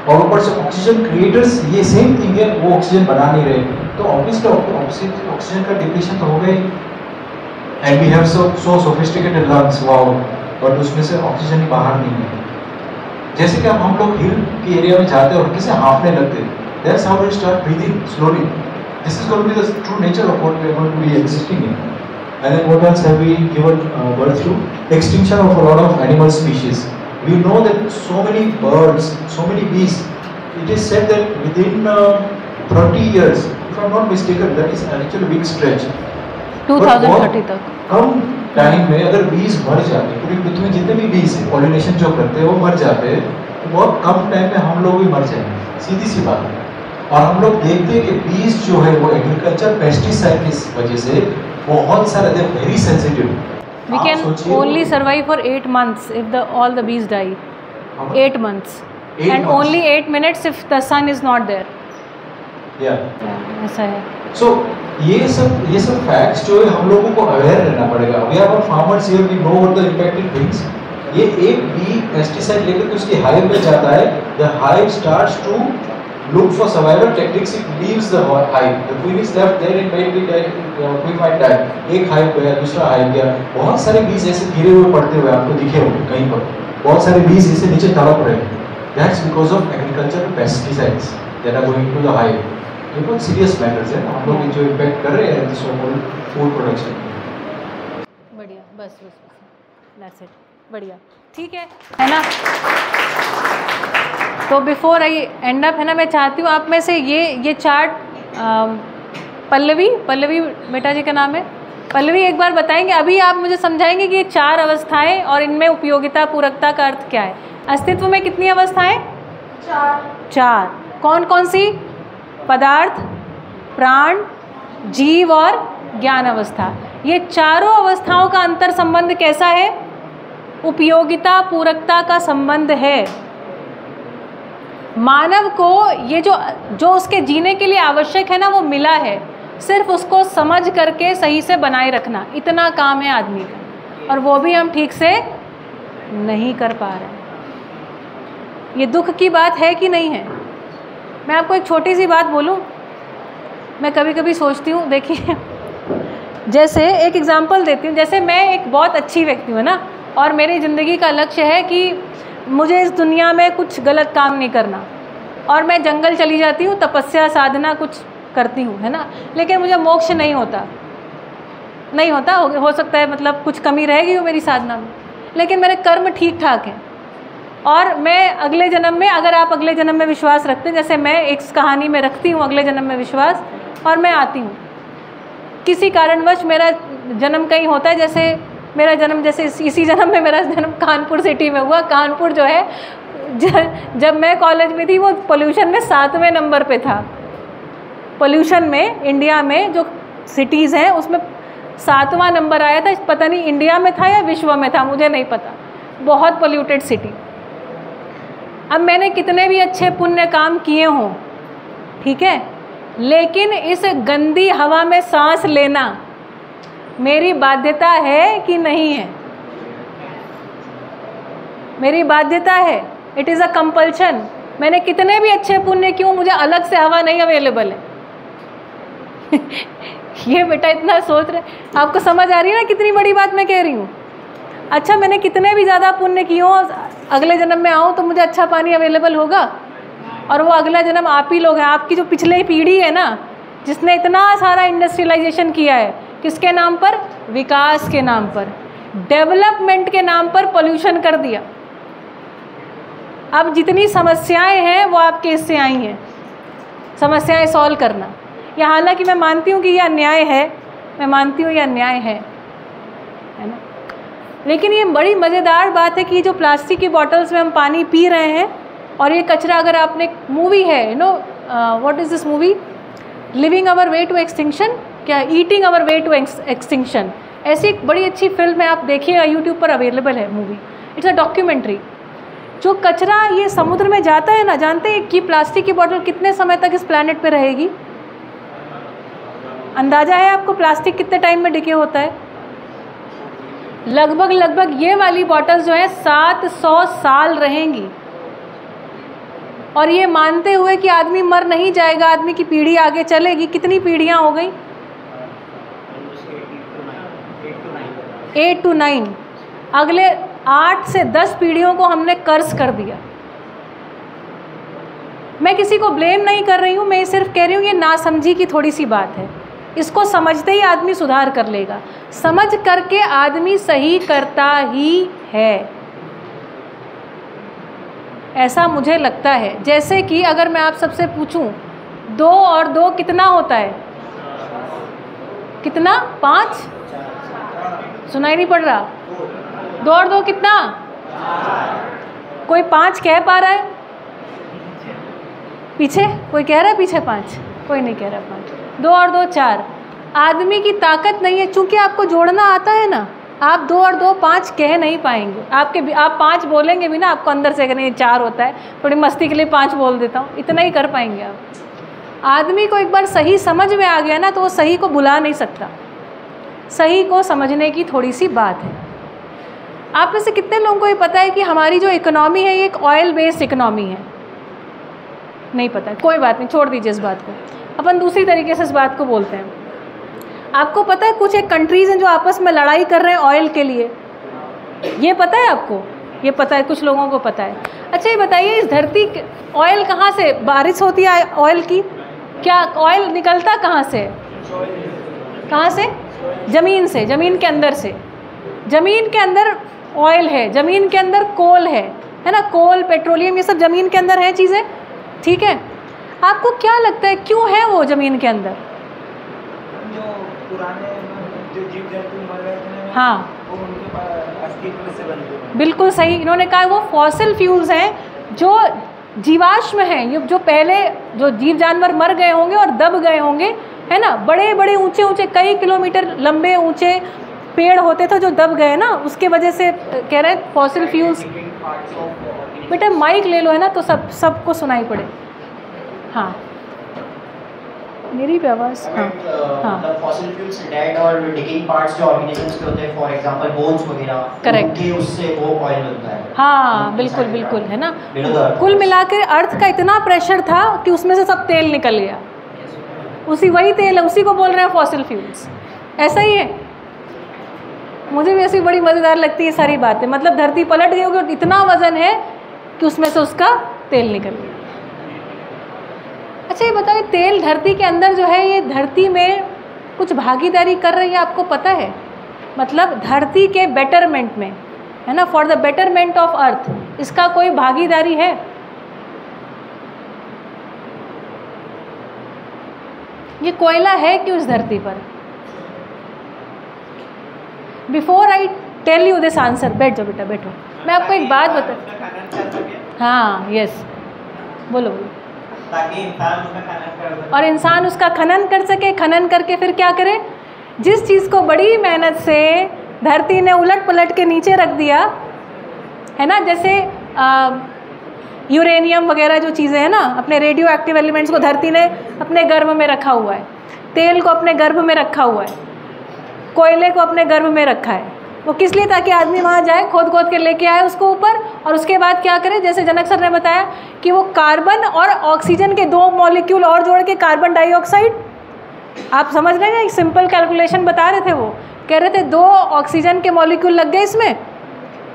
S8: और ऊपर से ऑक्सीजन क्रिएटर्स ये सेम थिंग है, वो ऑक्सीजन बना नहीं रहे, तो ऑब्वियसली ऑक्सीजन का डिप्लीशन तो हो गई. And we have so sophisticated lungs, wow, but उसमें से ऑक्सीजन ही बाहर नहीं है. जैसे कि अब हम लोग हिल के एरिया में जाते हैं और किसी हांफने लगते हैं, that's how we start breathing slowly. This is going to be the true nature of what we are going to be existing in. And then what else have we given birth to? Extinction of a lot of animal species. We know that so many birds, so many bees. It is said that within 30 years, if I am not mistaken, that is actually a big stretch.
S5: 2030 तक.
S8: कम टाइम में अगर बीज मर जाते, पूरी पृथ्वी में जितने भी बीज हैं, पॉलिनेशन जो करते हैं वो मर जाते हैं, तो बहुत कम टाइम में हम लोग भी मर जाएंगे, सीधी सी बात है. और हम लोग देखते हैं कि बीज जो है वो एग्रीकल्चर पेस्टिसाइड की वजह से बहुत सारे, they very sensitive.
S5: We can only survive for 8 months if all the bees die. 8 months. And only 8 minutes if the sun is not there.
S8: Yeah.
S5: ऐसा है.
S8: So ये सब फैक्ट्स जो है हम लोगों को अवेयर रहना पड़ेगा. We are all farmers here, we know what the impacted things. ये एक बी पेस्टिसाइड लेकर के उसकी हाइव में जाता है, the hive starts to look for survival tactics, it leaves the hive. The queen is left there and maybe queen might die. एक hive गया, दूसरा hive गया, बहुत सारे बीज ऐसे गिरे हुए पड़ते हुए आपको दिखे होंगे कहीं पर, बहुत सारे बीज ऐसे नीचे तड़प रहे हैं. That's because of agricultural pesticides that are going to the hive. ये बहुत सीरियस मैटर्स है, हम लोग जो इम्पैक्ट कर रहे हैं सो कॉल्ड फूड प्रोडक्शन.
S5: बढ़िया, बस that's it. बढ़िया, ठीक है ना? तो बिफोर आई एंड अप, है ना, मैं चाहती हूँ आप में से ये चार्ट, पल्लवी बेटा जी का नाम है, पल्लवी एक बार बताएंगे. अभी आप मुझे समझाएंगे कि ये 4 अवस्थाएं और इनमें उपयोगिता पूरकता का अर्थ क्या है. अस्तित्व में कितनी अवस्थाएं? 4. कौन कौन सी? पदार्थ, प्राण, जीव और ज्ञान अवस्था. ये चारों अवस्थाओं का अंतर संबंध कैसा है? उपयोगिता पूरकता का संबंध है. मानव को ये जो उसके जीने के लिए आवश्यक है ना, वो मिला है, सिर्फ उसको समझ करके सही से बनाए रखना, इतना काम है आदमी का, और वो भी हम ठीक से नहीं कर पा रहे हैं. ये दुख की बात है कि नहीं है? मैं आपको एक छोटी सी बात बोलूं, मैं कभी कभी सोचती हूँ, देखिए जैसे एक एग्जांपल देती हूँ, जैसे मैं एक बहुत अच्छी व्यक्ति हूँ ना, और मेरी ज़िंदगी का लक्ष्य है कि मुझे इस दुनिया में कुछ गलत काम नहीं करना, और मैं जंगल चली जाती हूँ, तपस्या साधना कुछ करती हूँ, है ना, लेकिन मुझे मोक्ष नहीं होता, हो सकता है मतलब कुछ कमी रहेगी वो मेरी साधना में, लेकिन मेरे कर्म ठीक ठाक हैं, और मैं अगले जन्म में, अगर आप अगले जन्म में विश्वास रखते हैं, जैसे मैं एक कहानी में रखती हूँ अगले जन्म में विश्वास, और मैं आती हूँ, किसी कारणवश मेरा जन्म कहीं होता है, जैसे मेरा जन्म, जैसे इसी जन्म में मेरा जन्म कानपुर सिटी में हुआ. कानपुर जो है, जब मैं कॉलेज में थी वो पोल्यूशन में 7वें नंबर पे था. पोल्यूशन में इंडिया में जो सिटीज़ हैं उसमें 7वां नंबर आया था. पता नहीं इंडिया में था या विश्व में था, मुझे नहीं पता. बहुत पोल्यूटेड सिटी. अब मैंने कितने भी अच्छे पुण्य काम किए हों, ठीक है, लेकिन इस गंदी हवा में सांस लेना मेरी बाध्यता है कि नहीं है? मेरी बाध्यता है. It is a compulsion. मैंने कितने भी अच्छे पुण्य क्यों, मुझे अलग से हवा नहीं अवेलेबल है. ये बेटा इतना सोच रहे, आपको समझ आ रही है ना कितनी बड़ी बात मैं कह रही हूँ? अच्छा, मैंने कितने भी ज़्यादा पुण्य किए हों, अगले जन्म में आऊँ तो मुझे अच्छा पानी अवेलेबल होगा, और वो अगला जन्म आप ही लोग हैं. आपकी जो पिछले पीढ़ी है ना, जिसने इतना सारा इंडस्ट्रियलाइजेशन किया है, किसके नाम पर? विकास के नाम पर, डेवलपमेंट के नाम पर पोल्यूशन कर दिया. अब जितनी समस्याएं हैं वो आपके इससे आई हैं, समस्याएं सॉल्व करना. या हालांकि मैं मानती हूँ कि यह अन्याय है, मैं मानती हूँ यह अन्याय है ना, लेकिन ये बड़ी मज़ेदार बात है कि जो प्लास्टिक की बॉटल्स में हम पानी पी रहे हैं, और ये कचरा अगर आपने मूवी है you know what is this movie, living our way to extinction, क्या eating our way to extinction, ऐसी एक बड़ी अच्छी फिल्म है, आप देखिएगा, यूट्यूब पर अवेलेबल है मूवी, इट्स अ डॉक्यूमेंट्री। जो कचरा ये समुद्र में जाता है ना, जानते हैं कि प्लास्टिक की बोतल कितने समय तक इस प्लैनेट पे रहेगी? अंदाज़ा है आपको प्लास्टिक कितने टाइम में डिके होता है? लगभग ये वाली बॉटल्स जो है 700 साल रहेंगी। और ये मानते हुए कि आदमी मर नहीं जाएगा, आदमी की पीढ़ी आगे चलेगी, कितनी पीढ़ियाँ हो गई? 8 to 9, अगले 8 से 10 पीढ़ियों को हमने कर्ज कर दिया। मैं किसी को ब्लेम नहीं कर रही हूँ, मैं सिर्फ कह रही हूँ ये नासमझी की थोड़ी सी बात है। इसको समझते ही आदमी सुधार कर लेगा, समझ करके आदमी सही करता ही है, ऐसा मुझे लगता है। जैसे कि अगर मैं आप सबसे पूछूं 2 और 2 कितना होता है? कितना? 5? सुनाई नहीं पड़ रहा। 2 और 2 कितना? कोई 5 कह पा रहा है? पीछे कोई कह रहा है? पीछे 5? कोई नहीं कह रहा 5। 2 और 2 4। आदमी की ताकत नहीं है, चूंकि आपको जोड़ना आता है ना, आप 2 और 2 5 कह नहीं पाएंगे। आप 5 बोलेंगे भी ना, आपको अंदर से नहीं 4 होता है, थोड़ी मस्ती के लिए 5 बोल देता हूँ, इतना ही कर पाएंगे आप। आदमी को एक बार सही समझ में आ गया ना, तो वो सही को भुला नहीं सकता। सही को समझने की थोड़ी सी बात है। आप में से कितने लोगों को ये पता है कि हमारी जो इकोनॉमी है ये एक ऑयल बेस्ड इकोनॉमी है? नहीं पता है, कोई बात नहीं, छोड़ दीजिए इस बात को, अपन दूसरी तरीके से इस बात को बोलते हैं। आपको पता है कुछ एक कंट्रीज़ हैं जो आपस में लड़ाई कर रहे हैं ऑयल के लिए, ये पता है आपको? ये पता है, कुछ लोगों को पता है। अच्छा ये बताइए, इस धरती ऑयल कहाँ से बारिश होती है? ऑयल की क्या ऑयल निकलता कहाँ से? कहाँ से? ज़मीन से, ज़मीन के अंदर से। ज़मीन के अंदर ऑयल है, ज़मीन के अंदर कोल है ना, कोल पेट्रोलियम ये सब ज़मीन के अंदर है चीज़ें, ठीक है। आपको क्या लगता है क्यों है वो ज़मीन के अंदर?
S7: जो पुराने जो जीव जंतु मर गए थे,
S5: हाँ,
S7: वो उनके अस्तित्व से बने हुए।
S5: बिल्कुल सही, इन्होंने कहा वो फॉसिल फ्यूल्स हैं जो जीवाश्म हैं, ये जो पहले जो जीव जानवर मर गए होंगे और दब गए होंगे, है ना, बड़े बड़े ऊंचे ऊंचे कई किलोमीटर लंबे ऊंचे पेड़ होते थे जो दब गए ना, उसके वजह से कह रहे हैं फॉसिल फ्यूल्स। बेटा माइक ले लो, है ना, तो सबको सुनाई पड़े। हाँ मेरी भी आवाज़। हाँ हाँ,
S9: फॉसिल फ्यूल्स डेड और डिकेइंग पार्ट्स जो ऑर्गेनिजम्स के होते हैं, फॉर एग्जांपल बोन्स वगैरह,
S5: करेक्ट,
S9: उससे वो ऑयल बनता है।
S5: हाँ बिल्कुल बिल्कुल, है ना। कुल मिलाकर अर्थ का इतना प्रेशर था कि उसमें से सब तेल निकल गया, उसी वही तेल है, उसी को बोल रहे हैं फॉसिल फ्यूल्स। ऐसा ही है, मुझे भी ऐसी बड़ी मज़ेदार लगती है सारी बातें। मतलब धरती पलट गई होगी और इतना वजन है कि उसमें से उसका तेल निकल गया। अच्छा ये बताइए, तेल धरती के अंदर जो है ये धरती में कुछ भागीदारी कर रही है, आपको पता है? मतलब धरती के बेटरमेंट में, है ना, for the betterment of earth, इसका कोई भागीदारी है? ये कोयला है क्यों इस धरती पर? Before I tell you this answer, बैठ जाओ बेटा, बैठो, मैं आपको एक बात बता। हाँ यस, बोलो बोलो।
S9: ताकि इंसान उसका खनन कर सके,
S5: और इंसान उसका खनन कर सके, खनन करके फिर क्या करे? जिस चीज़ को बड़ी मेहनत से धरती ने उलट पलट के नीचे रख दिया, है ना, जैसे यूरेनियम वगैरह जो चीज़ें हैं ना, अपने रेडियो एक्टिव एलिमेंट्स को धरती ने अपने गर्भ में रखा हुआ है, तेल को अपने गर्भ में रखा हुआ है, कोयले को अपने गर्भ में रखा है। वो किस लिए? ताकि आदमी वहाँ जाए, खोद खोद के लेके आए उसको ऊपर, और उसके बाद क्या करे? जैसे जनक सर ने बताया कि वो कार्बन और ऑक्सीजन के 2 मॉलिक्यूल और जोड़ के कार्बन डाइऑक्साइड, आप समझ रहे हैं, एक सिंपल कैलकुलेशन बता रहे थे। वो कह रहे थे 2 ऑक्सीजन के मॉलिक्यूल लग गए इसमें,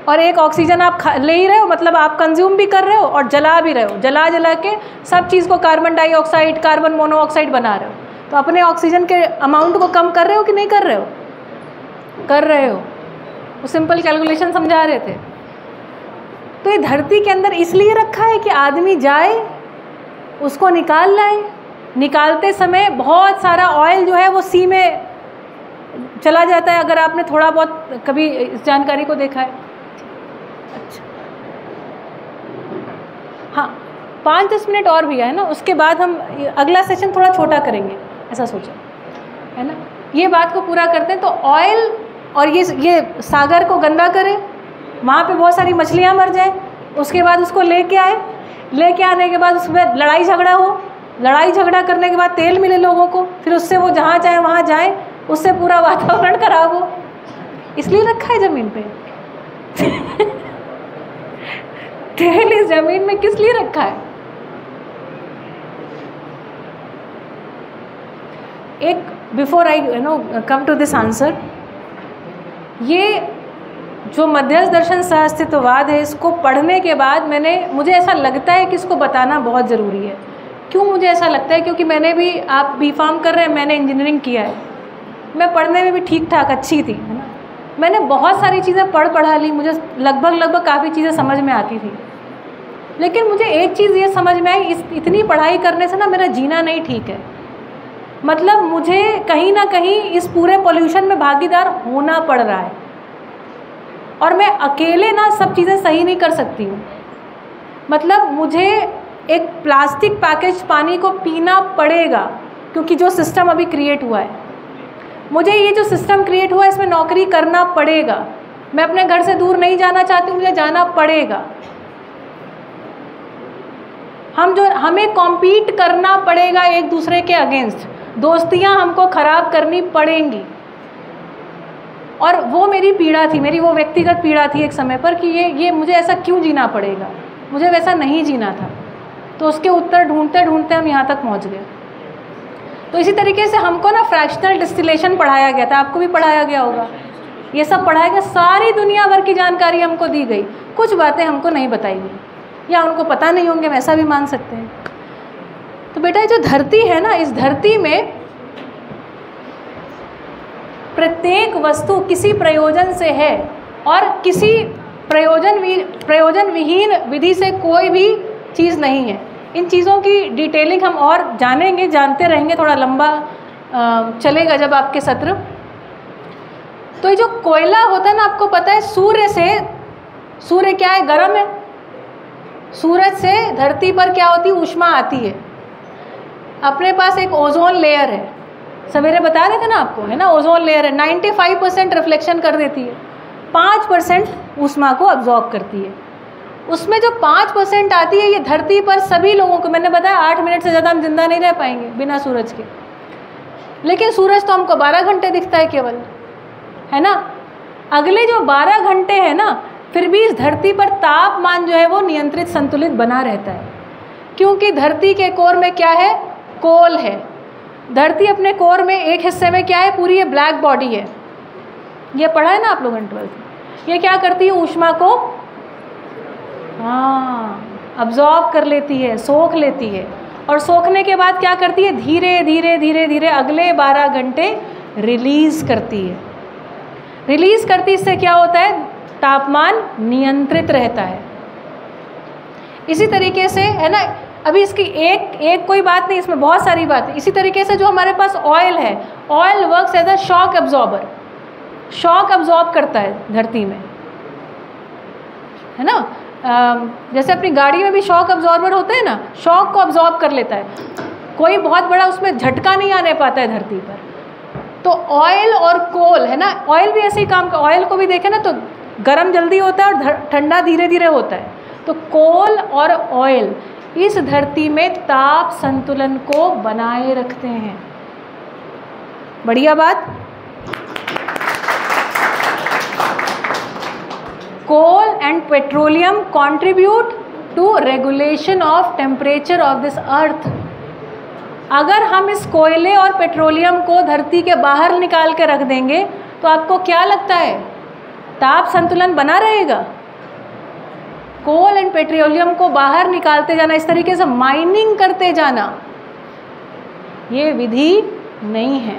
S5: और 1 ऑक्सीजन आप ले ही रहे हो, मतलब आप कंज्यूम भी कर रहे हो और जला भी रहे हो, जला जला के सब चीज़ को कार्बन डाइऑक्साइड, कार्बन मोनोऑक्साइड बना रहे हो। तो अपने ऑक्सीजन के अमाउंट को कम कर रहे हो कि नहीं कर रहे हो? कर रहे हो। वो सिंपल कैलकुलेशन समझा रहे थे। तो ये धरती के अंदर इसलिए रखा है कि आदमी जाए उसको निकाल लाए। निकालते समय बहुत सारा ऑयल जो है वो सी में चला जाता है, अगर आपने थोड़ा बहुत कभी इस जानकारी को देखा है। अच्छा हाँ 5-10 मिनट और भी है ना, उसके बाद हम अगला सेशन थोड़ा छोटा करेंगे, ऐसा सोचा है ना। ये बात को पूरा करते हैं। तो ऑयल और ये सागर को गंदा करे, वहाँ पे बहुत सारी मछलियाँ मर जाए, उसके बाद उसको लेके आए, लेके आने के बाद उसमें लड़ाई झगड़ा हो, लड़ाई झगड़ा करने के बाद तेल मिले लोगों को, फिर उससे वो जहाँ चाहे वहाँ जाए, उससे पूरा वातावरण खराब हो, इसलिए रखा है ज़मीन पे। तेल इस ज़मीन में किस लिए रखा है? एक before I come to this answer, ये जो मध्यस्थ दर्शन सहअस्तित्ववाद है, इसको पढ़ने के बाद मुझे ऐसा लगता है कि इसको बताना बहुत ज़रूरी है। क्यों मुझे ऐसा लगता है? क्योंकि मैंने भी, आप B.Pharm कर रहे हैं, मैंने इंजीनियरिंग किया है, मैं पढ़ने में भी ठीक ठाक अच्छी थी, है ना। मैंने बहुत सारी चीज़ें पढ़ा ली, मुझे लगभग काफ़ी चीज़ें समझ में आती थी, लेकिन मुझे एक चीज़ ये समझ में आई, इतनी पढ़ाई करने से ना मेरा जीना नहीं ठीक है। मतलब मुझे कहीं ना कहीं इस पूरे पोल्यूशन में भागीदार होना पड़ रहा है, और मैं अकेले ना सब चीज़ें सही नहीं कर सकती हूँ। मतलब मुझे एक प्लास्टिक पैकेज पानी को पीना पड़ेगा, क्योंकि जो सिस्टम अभी क्रिएट हुआ है, मुझे ये जो सिस्टम क्रिएट हुआ है इसमें नौकरी करना पड़ेगा। मैं अपने घर से दूर नहीं जाना चाहती हूँ, मुझे जाना पड़ेगा। हमें कॉम्पीट करना पड़ेगा एक दूसरे के अगेंस्ट, दोस्तियाँ हमको ख़राब करनी पड़ेंगी। और वो मेरी पीड़ा थी, मेरी वो व्यक्तिगत पीड़ा थी एक समय पर कि ये मुझे ऐसा क्यों जीना पड़ेगा, मुझे वैसा नहीं जीना था। तो उसके उत्तर ढूंढते ढूंढते हम यहाँ तक पहुँच गए। तो इसी तरीके से हमको ना फ्रैक्शनल डिस्टिलेशन पढ़ाया गया था, आपको भी पढ़ाया गया होगा, ये सब पढ़ाया गया, सारी दुनिया भर की जानकारी हमको दी गई, कुछ बातें हमको नहीं बताई गई, या उनको पता नहीं होंगे, हम ऐसा भी मान सकते हैं। तो बेटा जो धरती है ना, इस धरती में प्रत्येक वस्तु किसी प्रयोजन से है, और किसी प्रयोजन विहीन विधि से कोई भी चीज़ नहीं है। इन चीज़ों की डिटेलिंग हम और जानेंगे, जानते रहेंगे, थोड़ा लंबा चलेगा जब आपके सत्र। तो ये जो कोयला होता है ना, आपको पता है सूर्य क्या है? गर्म है। सूरज से धरती पर क्या होती है? ऊष्मा आती है। अपने पास एक ओजोन लेयर है, सवेरे बता रहे थे ना आपको, है ना, ओजोन लेयर है, 95% रिफ्लेक्शन कर देती है, 5% ऊष्मा को अब्जॉर्ब करती है। उसमें जो 5% आती है, ये धरती पर सभी लोगों को, मैंने बताया 8 मिनट से ज़्यादा हम जिंदा नहीं रह पाएंगे बिना सूरज के, लेकिन सूरज तो हमको 12 घंटे दिखता है केवल, है ना। अगले जो 12 घंटे है ना, फिर भी इस धरती पर तापमान जो है वो नियंत्रित संतुलित बना रहता है, क्योंकि धरती के कोर में क्या है? कोल है। धरती अपने कोर में एक हिस्से में क्या है? पूरी ये ब्लैक बॉडी है, ये पढ़ा है ना आप लोगों ने 12th। ये क्या करती है? ऊष्मा को अब्जॉर्ब कर लेती है, सोख लेती है, और सोखने के बाद क्या करती है? धीरे धीरे धीरे धीरे अगले 12 घंटे रिलीज़ करती है। रिलीज़ करती, इससे क्या होता है? तापमान नियंत्रित रहता है। इसी तरीके से, है ना, अभी इसकी एक कोई बात नहीं, इसमें बहुत सारी बात है। इसी तरीके से जो हमारे पास ऑयल है, oil works as a shock absorber, shock absorb करता है धरती में, है ना। जैसे अपनी गाड़ी में भी शॉक एब्जॉर्बर होते हैं ना, शॉक को एब्जॉर्ब कर लेता है, कोई बहुत बड़ा उसमें झटका नहीं आने पाता है धरती पर। तो ऑयल और कोल, है ना, ऑयल भी ऐसे ही काम, ऑयल को भी देखें ना तो गर्म जल्दी होता है और ठंडा धीरे धीरे होता है। तो कोल और ऑयल इस धरती में ताप संतुलन को बनाए रखते हैं। बढ़िया बात। Coal and petroleum contribute to regulation of temperature of this earth. अगर हम इस कोयले और पेट्रोलियम को धरती के बाहर निकाल के रख देंगे तो आपको क्या लगता है? ताप संतुलन बना रहेगा? कोल एंड पेट्रोलियम को बाहर निकालते जाना, इस तरीके से माइनिंग करते जाना, ये विधि नहीं है।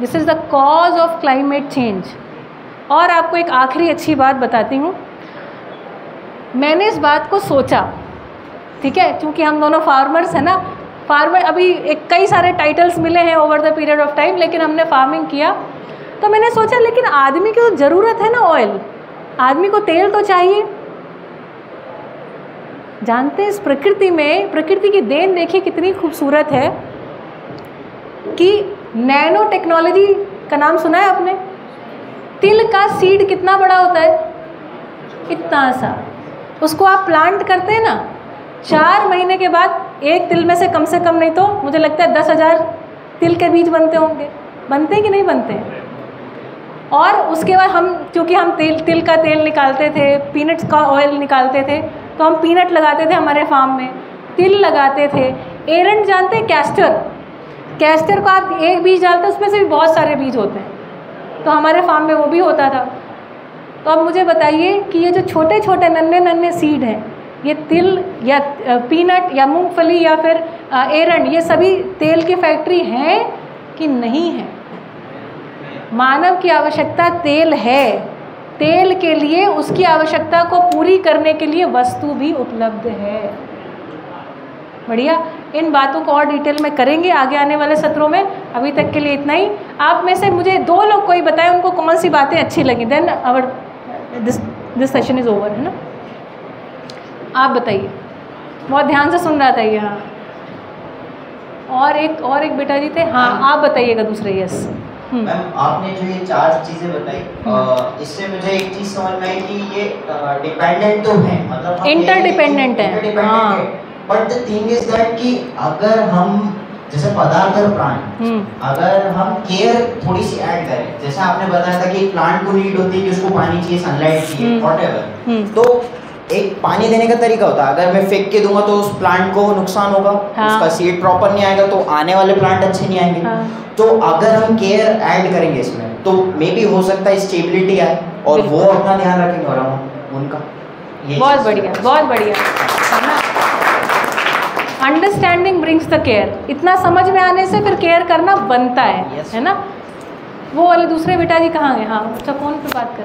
S5: This is the cause of climate change. और आपको एक आखिरी अच्छी बात बताती हूँ। मैंने इस बात को सोचा, ठीक है, क्योंकि हम दोनों फार्मर्स हैं ना, फार्मर अभी कई सारे टाइटल्स मिले हैं over the period of time, लेकिन हमने फार्मिंग किया तो मैंने सोचा लेकिन आदमी की तो ज़रूरत है ना ऑयल, आदमी को तेल तो चाहिए। जानते हैं इस प्रकृति में, प्रकृति की देन देखिए कितनी खूबसूरत है कि नैनो टेक्नोलॉजी का नाम सुना है आपने? तिल का सीड कितना बड़ा होता है? इतना सा। उसको आप प्लांट करते हैं ना, 4 महीने के बाद एक तिल में से कम नहीं तो मुझे लगता है 10,000 तिल के बीज बनते होंगे। बनते हैं कि नहीं बनते हैं? और उसके बाद हम, क्योंकि हम तिल का तेल निकालते थे, पीनट्स का ऑयल निकालते थे, तो हम पीनट लगाते थे हमारे फार्म में, तिल लगाते थे। एरंड जानते हैं? कैस्टर को आप एक बीज डालते हैं, उसमें से भी बहुत सारे बीज होते हैं, तो हमारे फार्म में वो भी होता था। तो अब मुझे बताइए कि ये जो छोटे छोटे नन्हे सीड हैं, ये तिल या पीनट या मूंगफली या फिर एरंड, ये सभी तेल की फैक्ट्री हैं कि नहीं है? मानव की आवश्यकता तेल है, तेल के लिए उसकी आवश्यकता को पूरी करने के लिए वस्तु भी उपलब्ध है। बढ़िया, इन बातों को और डिटेल में करेंगे आगे आने वाले सत्रों में। अभी तक के लिए इतना ही। आप में से मुझे 2 लोग कोई बताएं उनको कौन सी बातें अच्छी लगी, then our this session is over, है ना? आप बताइए, बहुत ध्यान से सुन रहा था ये। हाँ, और एक बेटा जी थे। हाँ, आप बताइएगा दूसरे। यस
S9: मैम, आपने जो ये 4 चीजें बताई, इससे मुझे एक चीज समझ में आई कि ये डिपेंडेंट तो है, मतलब
S5: इंटरडिपेंडेंट है। हाँ,
S9: but the thing is that कि अगर हम जैसे पदार्थ और प्राणी, अगर हम केयर थोड़ी सी ऐड करें, जैसे आपने बताया था कि प्लांट को नीड होती है कि उसको पानी चाहिए, सनलाइट चाहिए, व्हाटएवर, तो एक पानी देने का तरीका होता है। अगर मैं फेंक के दूंगा तो उस प्लांट को नुकसान होगा, उसका सीड प्रॉपर नहीं आएगा, तो आने वाले प्लांट अच्छे नहीं आएंगे। तो अगर हम केयर ऐड करेंगे इसमें, तो मे बी हो सकता है स्टेबिलिटी आए और वो अपना ध्यान रखेंगे और हम उनका।
S5: बहुत बढ़िया, बहुत बढ़िया। Understanding brings the care. इतना समझ में आने से फिर केयर करना बनता है ना? वो वाले दूसरे बेटा जी कहाँ गए? हाँ, अच्छा, फ़ोन पे बात कर।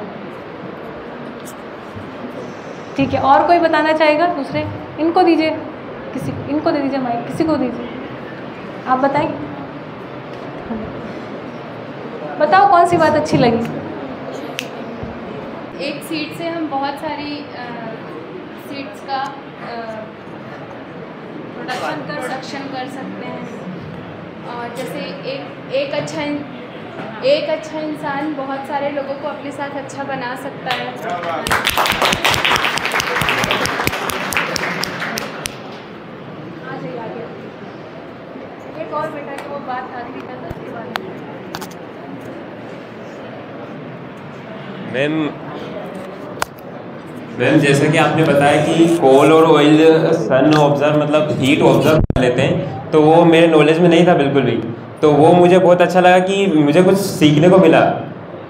S5: ठीक है, और कोई बताना चाहेगा? दूसरे इनको दीजिए, इनको दे दीजिए माइक, किसी को दीजिए। आप बताएंगे, बताओ कौन सी बात अच्छी लगी?
S10: एक सीड से हम बहुत सारी सीड्स का प्रोडक्शन कर सकते हैं। और जैसे एक अच्छा इंसान बहुत सारे लोगों को अपने साथ अच्छा बना सकता है। एक और बेटा की वो बात आखिरी करना उसके बारे में।
S11: मैम, जैसे कि आपने बताया कि कोल और ऑयल सन ऑब्जर्व, मतलब हीट ऑब्जर्व कर लेते हैं, तो वो मेरे नॉलेज में नहीं था बिल्कुल भी। तो वो मुझे बहुत अच्छा लगा कि मुझे कुछ सीखने को मिला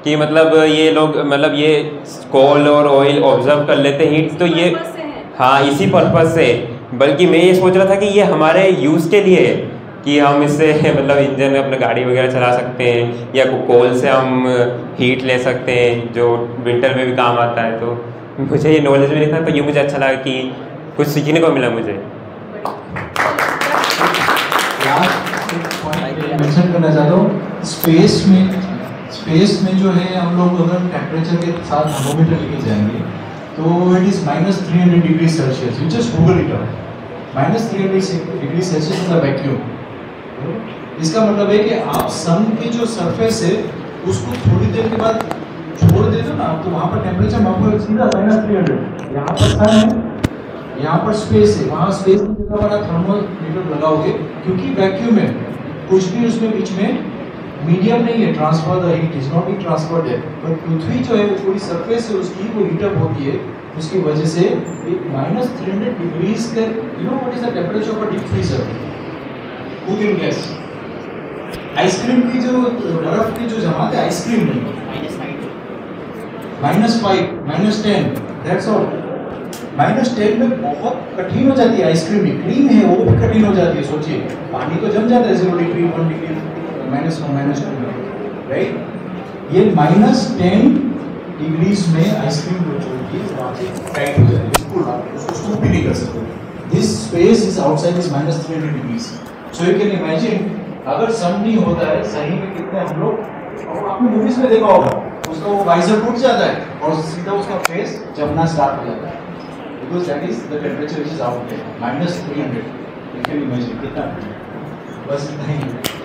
S11: कि मतलब ये लोग, मतलब ये कोल और ऑयल ऑब्जर्व कर लेते हैं हीट, तो ये हाँ इसी पर्पज़ से। बल्कि मैं ये सोच रहा था कि ये हमारे यूज़ के लिए है कि हम इससे मतलब इंजन में अपने गाड़ी वगैरह चला सकते हैं, या कोल से हम हीट ले सकते हैं जो विंटर में भी काम आता है। तो मुझे ये नॉलेज में नहीं था, तो ये मुझे अच्छा लगा कि कुछ सीखने को मिला मुझे।
S8: मेंशन करना चाहता हूँ, स्पेस में जो है हम लोग अगर टेम्परेचर के साथ थर्मोमीटर लेके जाएंगे तो it is -300 degree Celsius. You just Google it out, -300 degree Celsius in the vacuum. इसका मतलब है कि आप सन की जो सरफेस है उसको थोड़ी देर के बाद छोड़ देते ना, तो वहाँ पर टेम्परेचर आपको सीधा -300। यहाँ पर सन है, यहाँ पर स्पेस है, वहाँ स्पेस की जगह पर आप थर्मोमीटर लगाओगे, क्योंकि वैक्यूम है, कुछ भी उसमें बीच में मीडियम नहीं है, transfer the heat is not be transferred है। पर पृथ्वी जो है वो पूरी सरफेस है उसकी, वो हीट अप होती है, उसकी वजह से एक -300 डिग्रीज का, you know what is the temperature of a deep freezer? Who can guess? Ice cream की जो बर्फ की जो जमात है, आइसक्रीम नहीं, -5 -10, दैट्स ऑल। -10 में बहुत कठिन हो जाती है आइसक्रीम भी, क्रीम है वो भी कठिन हो जाती है। सोचिए, पानी तो जम जाता है 0 डिग्री, 1 डिग्री, -1 -2, राइट? ये -10 डिग्रीज में आइसक्रीम को छोड़िए, वहाँ से टाइट हो जाती है, बिल्कुल उसको स्कूप भी नहीं कर सकते। This space is outside is -300 degrees. So you can imagine अगर सन नहीं होता है सही में कितने हम लोग, और आपने मूवीज में देखा होगा, उसका वो वाइजर टूट जाता है और सीधा उसका फेस जमना स्टार्ट हो जाता है। because that is the temperature which is out there, -300. You can imagine कितना बस इतना ही